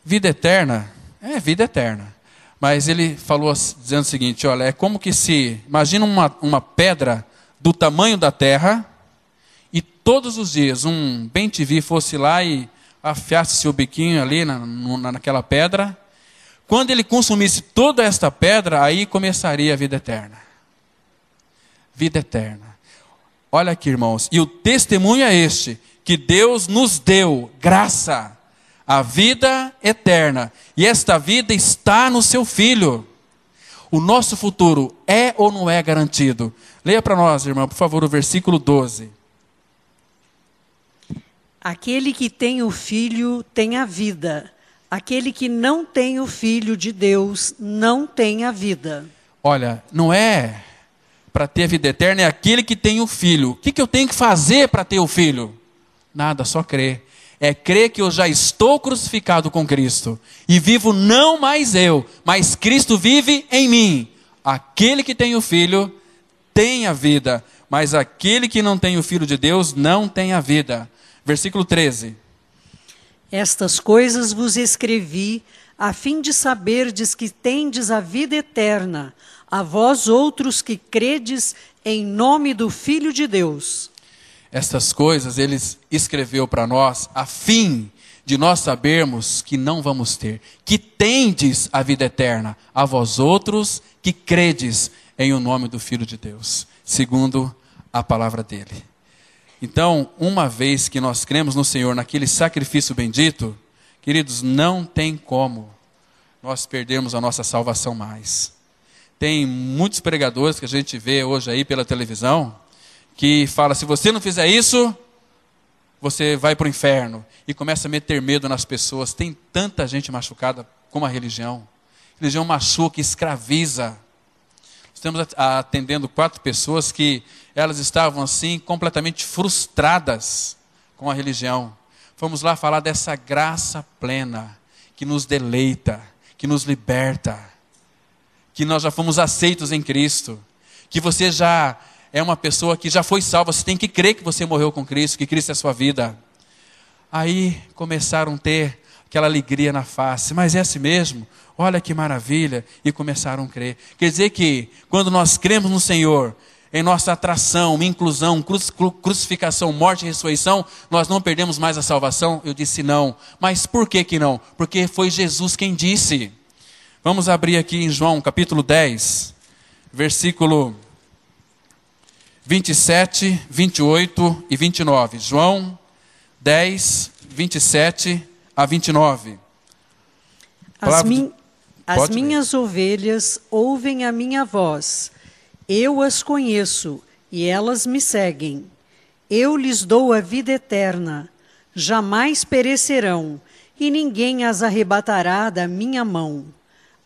Vida eterna é vida eterna. Mas ele falou dizendo o seguinte, olha, é como que se, imagina uma pedra do tamanho da terra, e todos os dias um bem-te-vi fosse lá e afiasse seu biquinho ali naquela pedra. Quando ele consumisse toda esta pedra, aí começaria a vida eterna. Vida eterna. Olha aqui, irmãos, e o testemunho é este, que Deus nos deu graça, a vida eterna, e esta vida está no seu Filho. O nosso futuro é ou não é garantido? Leia para nós, irmão, por favor, o versículo 12. Aquele que tem o Filho tem a vida. Aquele que não tem o Filho de Deus não tem a vida. Olha, não é para ter a vida eterna, é aquele que tem o Filho. O que eu tenho que fazer para ter o Filho? Nada, só crer. É crer que eu já estou crucificado com Cristo. E vivo não mais eu, mas Cristo vive em mim. Aquele que tem o Filho tem a vida, mas aquele que não tem o Filho de Deus não tem a vida. Versículo 13. Estas coisas vos escrevi, a fim de saberdes que tendes a vida eterna, a vós outros que credes em nome do Filho de Deus. Estas coisas ele escreveu para nós, a fim de nós sabermos que não vamos ter, que tendes a vida eterna, a vós outros que credes em o nome do Filho de Deus, segundo a palavra dele. Então, uma vez que nós cremos no Senhor, naquele sacrifício bendito, queridos, não tem como nós perdermos a nossa salvação mais. Tem muitos pregadores que a gente vê hoje aí pela televisão, que fala, se você não fizer isso, você vai para o inferno. E começa a meter medo nas pessoas. Tem tanta gente machucada como a religião. A religião machuca, escraviza. Estamos atendendo 4 pessoas que elas estavam assim completamente frustradas com a religião. Fomos lá falar dessa graça plena que nos deleita, que nos liberta, que nós já fomos aceitos em Cristo, que você já é uma pessoa que já foi salva, você tem que crer que você morreu com Cristo, que Cristo é a sua vida. Aí começaram a ter aquela alegria na face. Mas é assim mesmo? Olha que maravilha. E começaram a crer. Quer dizer que quando nós cremos no Senhor, em nossa atração, inclusão, crucificação, morte e ressurreição, nós não perdemos mais a salvação? Eu disse não. Mas por que não? Porque foi Jesus quem disse. Vamos abrir aqui em João capítulo 10, versículo 27, 28 e 29. João 10, 27 a 29. As minhas ovelhas ouvem a minha voz. Eu as conheço e elas me seguem. Eu lhes dou a vida eterna. Jamais perecerão e ninguém as arrebatará da minha mão.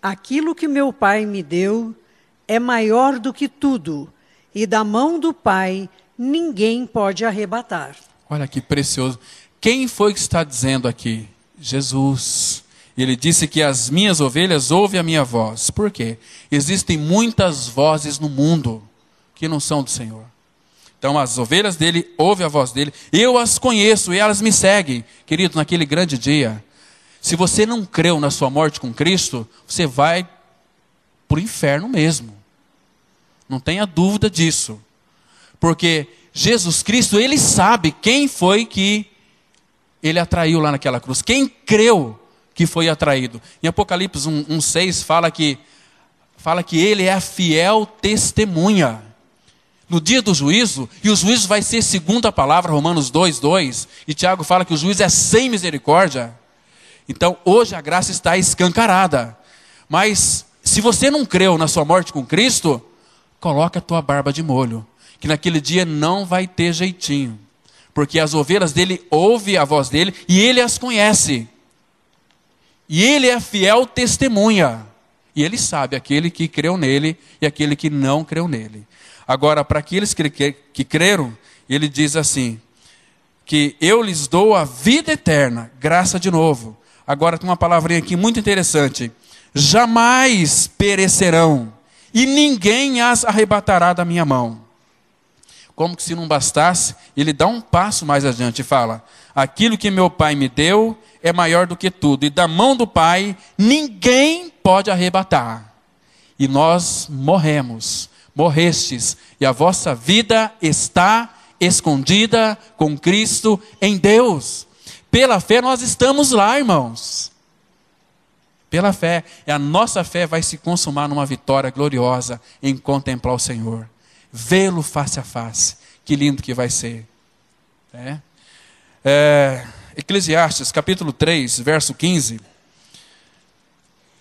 Aquilo que meu Pai me deu é maior do que tudo, e da mão do Pai ninguém pode arrebatar. Olha que precioso. Quem foi que está dizendo aqui? Jesus. Ele disse que as minhas ovelhas ouvem a minha voz. Por quê? Existem muitas vozes no mundo que não são do Senhor. Então as ovelhas dele ouvem a voz dele. Eu as conheço e elas me seguem. Querido, naquele grande dia, se você não creu na sua morte com Cristo, você vai para o inferno mesmo. Não tenha dúvida disso. Porque Jesus Cristo, ele sabe quem foi que ele atraiu lá naquela cruz. Quem creu que foi atraído. Em Apocalipse 1:6 fala que ele é a fiel testemunha. No dia do juízo, e o juízo vai ser segundo a palavra, Romanos 2:2, e Tiago fala que o juízo é sem misericórdia. Então, hoje a graça está escancarada. Mas, se você não creu na sua morte com Cristo, coloca a tua barba de molho. Que naquele dia não vai ter jeitinho. Porque as ovelhas dele ouvem a voz dele e ele as conhece. E ele é a fiel testemunha. E ele sabe aquele que creu nele e aquele que não creu nele. Agora, para aqueles que creram, ele diz assim, que eu lhes dou a vida eterna, graça de novo. Agora tem uma palavrinha aqui muito interessante. Jamais perecerão, e ninguém as arrebatará da minha mão. Como que se não bastasse, ele dá um passo mais adiante e fala, aquilo que meu Pai me deu é maior do que tudo, e da mão do Pai ninguém pode arrebatar. E nós morrestes, e a vossa vida está escondida com Cristo em Deus. Pela fé nós estamos lá, irmãos. Pela fé. E a nossa fé vai se consumar numa vitória gloriosa em contemplar o Senhor. Vê-lo face a face. Que lindo que vai ser. Eclesiastes capítulo 3, verso 15.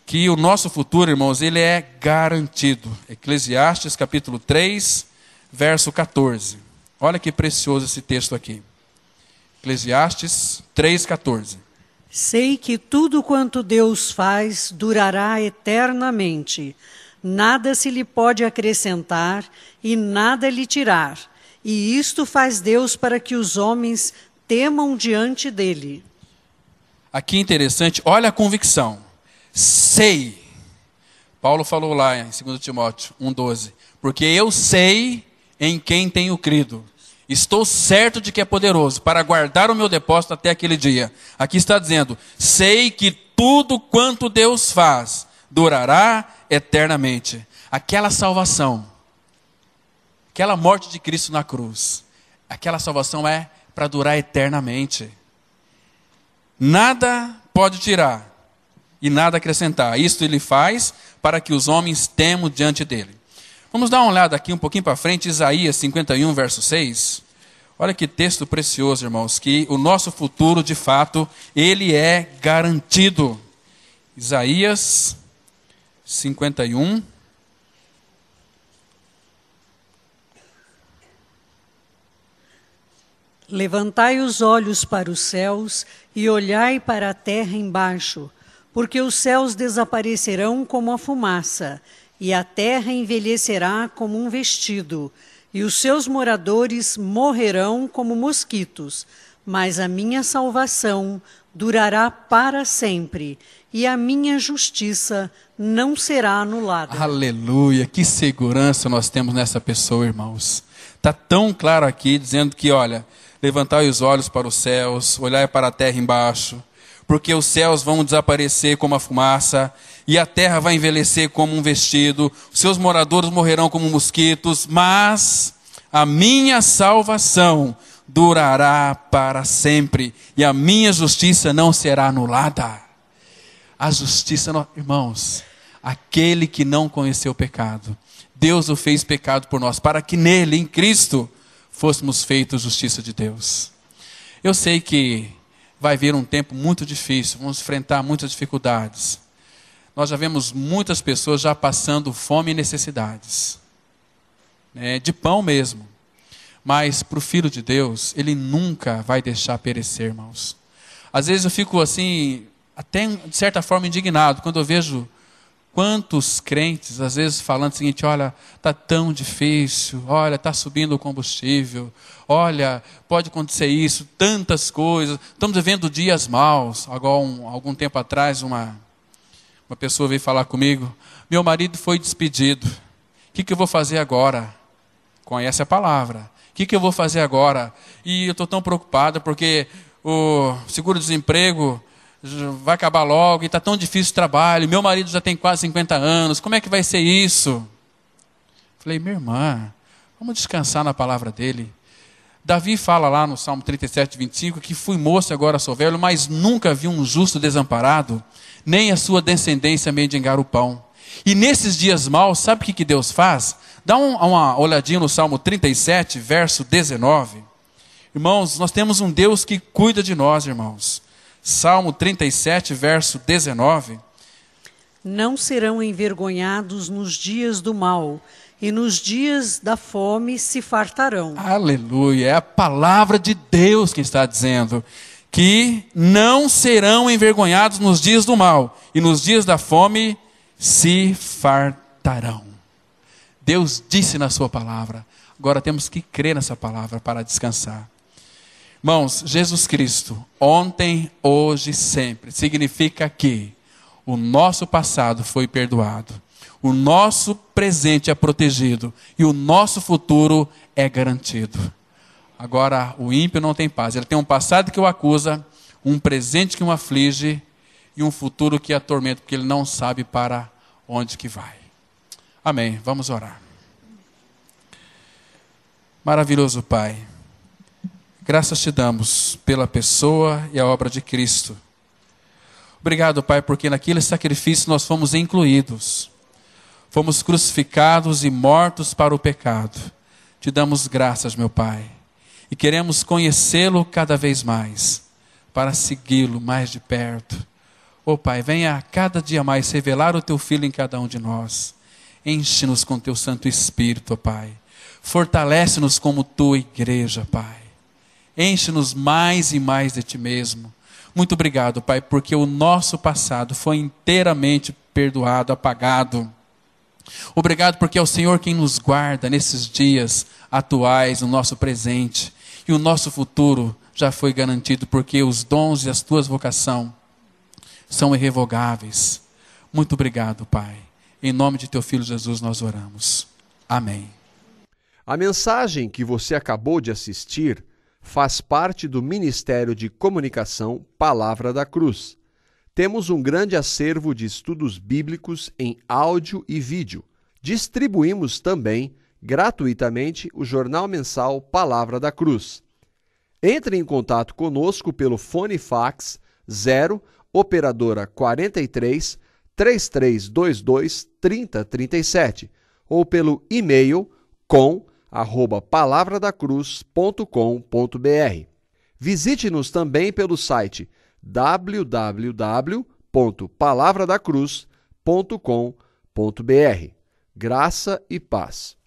Que o nosso futuro, irmãos, ele é garantido. Eclesiastes capítulo 3, verso 14. Olha que precioso esse texto aqui. Eclesiastes 3,14. Sei que tudo quanto Deus faz durará eternamente. Nada se lhe pode acrescentar e nada lhe tirar. E isto faz Deus para que os homens temam diante dele. Aqui interessante, olha a convicção. Sei. Paulo falou lá em 2 Timóteo 1,12. Porque eu sei em quem tenho crido. Estou certo de que é poderoso para guardar o meu depósito até aquele dia. Aqui está dizendo, sei que tudo quanto Deus faz durará eternamente. Aquela salvação, aquela morte de Cristo na cruz, aquela salvação é para durar eternamente. Nada pode tirar e nada acrescentar. Isto ele faz para que os homens temam diante dele. Vamos dar uma olhada aqui um pouquinho para frente, Isaías 51, verso 6. Olha que texto precioso, irmãos, que o nosso futuro, de fato, ele é garantido. Isaías 51. Levantai os olhos para os céus e olhai para a terra embaixo, porque os céus desaparecerão como a fumaça, e a terra envelhecerá como um vestido, e os seus moradores morrerão como mosquitos. Mas a minha salvação durará para sempre, e a minha justiça não será anulada. Aleluia, que segurança nós temos nessa pessoa, irmãos. Está tão claro aqui, dizendo que, olha, levantai os olhos para os céus, olhai para a terra embaixo, porque os céus vão desaparecer como a fumaça, e a terra vai envelhecer como um vestido, seus moradores morrerão como mosquitos, mas a minha salvação durará para sempre, e a minha justiça não será anulada. A justiça, irmãos, aquele que não conheceu o pecado, Deus o fez pecado por nós, para que nele, em Cristo, fôssemos feitos justiça de Deus. Eu sei que vai vir um tempo muito difícil, vamos enfrentar muitas dificuldades. Nós já vemos muitas pessoas já passando fome e necessidades, de pão mesmo. Mas para o Filho de Deus, Ele nunca vai deixar perecer, irmãos. Às vezes eu fico assim, até de certa forma indignado, quando eu vejo quantos crentes, às vezes falando o seguinte: olha, está tão difícil, olha, está subindo o combustível, olha, pode acontecer isso, tantas coisas, estamos vivendo dias maus. Agora, algum tempo atrás, uma pessoa veio falar comigo: meu marido foi despedido, o que eu vou fazer agora? Conhece a palavra. O que eu vou fazer agora? E eu estou tão preocupado porque o seguro-desemprego vai acabar logo e está tão difícil o trabalho. Meu marido já tem quase 50 anos. Como é que vai ser isso? Falei: minha irmã, vamos descansar na palavra dele. Davi fala lá no Salmo 37, 25, que fui moço e agora sou velho, mas nunca vi um justo desamparado, nem a sua descendência mendigar o pão. E nesses dias maus, sabe o que Deus faz? Dá uma olhadinha no Salmo 37, verso 19. Irmãos, nós temos um Deus que cuida de nós, irmãos. Salmo 37, verso 19. Não serão envergonhados nos dias do mal, e nos dias da fome se fartarão. Aleluia, é a palavra de Deus que está dizendo que não serão envergonhados nos dias do mal, e nos dias da fome se fartarão. Deus disse na sua palavra. Agora temos que crer nessa palavra para descansar. Irmãos, Jesus Cristo, ontem, hoje e sempre, significa que o nosso passado foi perdoado, o nosso presente é protegido e o nosso futuro é garantido. Agora, o ímpio não tem paz. Ele tem um passado que o acusa, um presente que o aflige e um futuro que atormenta, porque ele não sabe para onde que vai. Amém. Vamos orar. Maravilhoso Pai, graças te damos pela pessoa e a obra de Cristo. Obrigado, Pai, porque naquele sacrifício nós fomos incluídos. Fomos crucificados e mortos para o pecado. Te damos graças, meu Pai. E queremos conhecê-lo cada vez mais, para segui-lo mais de perto. Ó Pai, venha cada dia mais revelar o Teu Filho em cada um de nós. Enche-nos com Teu Santo Espírito, ó Pai. Fortalece-nos como Tua igreja, Pai. Enche-nos mais e mais de Ti mesmo. Muito obrigado, Pai, porque o nosso passado foi inteiramente perdoado, apagado. Obrigado porque é o Senhor quem nos guarda nesses dias atuais, no nosso presente. E o nosso futuro já foi garantido, porque os dons e as Tuas vocações são irrevogáveis. Muito obrigado, Pai. Em nome de Teu Filho Jesus nós oramos. Amém. A mensagem que você acabou de assistir faz parte do Ministério de Comunicação Palavra da Cruz. Temos um grande acervo de estudos bíblicos em áudio e vídeo. Distribuímos também, gratuitamente, o jornal mensal Palavra da Cruz. Entre em contato conosco pelo fone fax 0 operadora 43 3322 3037 ou pelo e-mail com@palavradacruz.com.br. Visite-nos também pelo site www.palavradacruz.com.br. Graça e paz.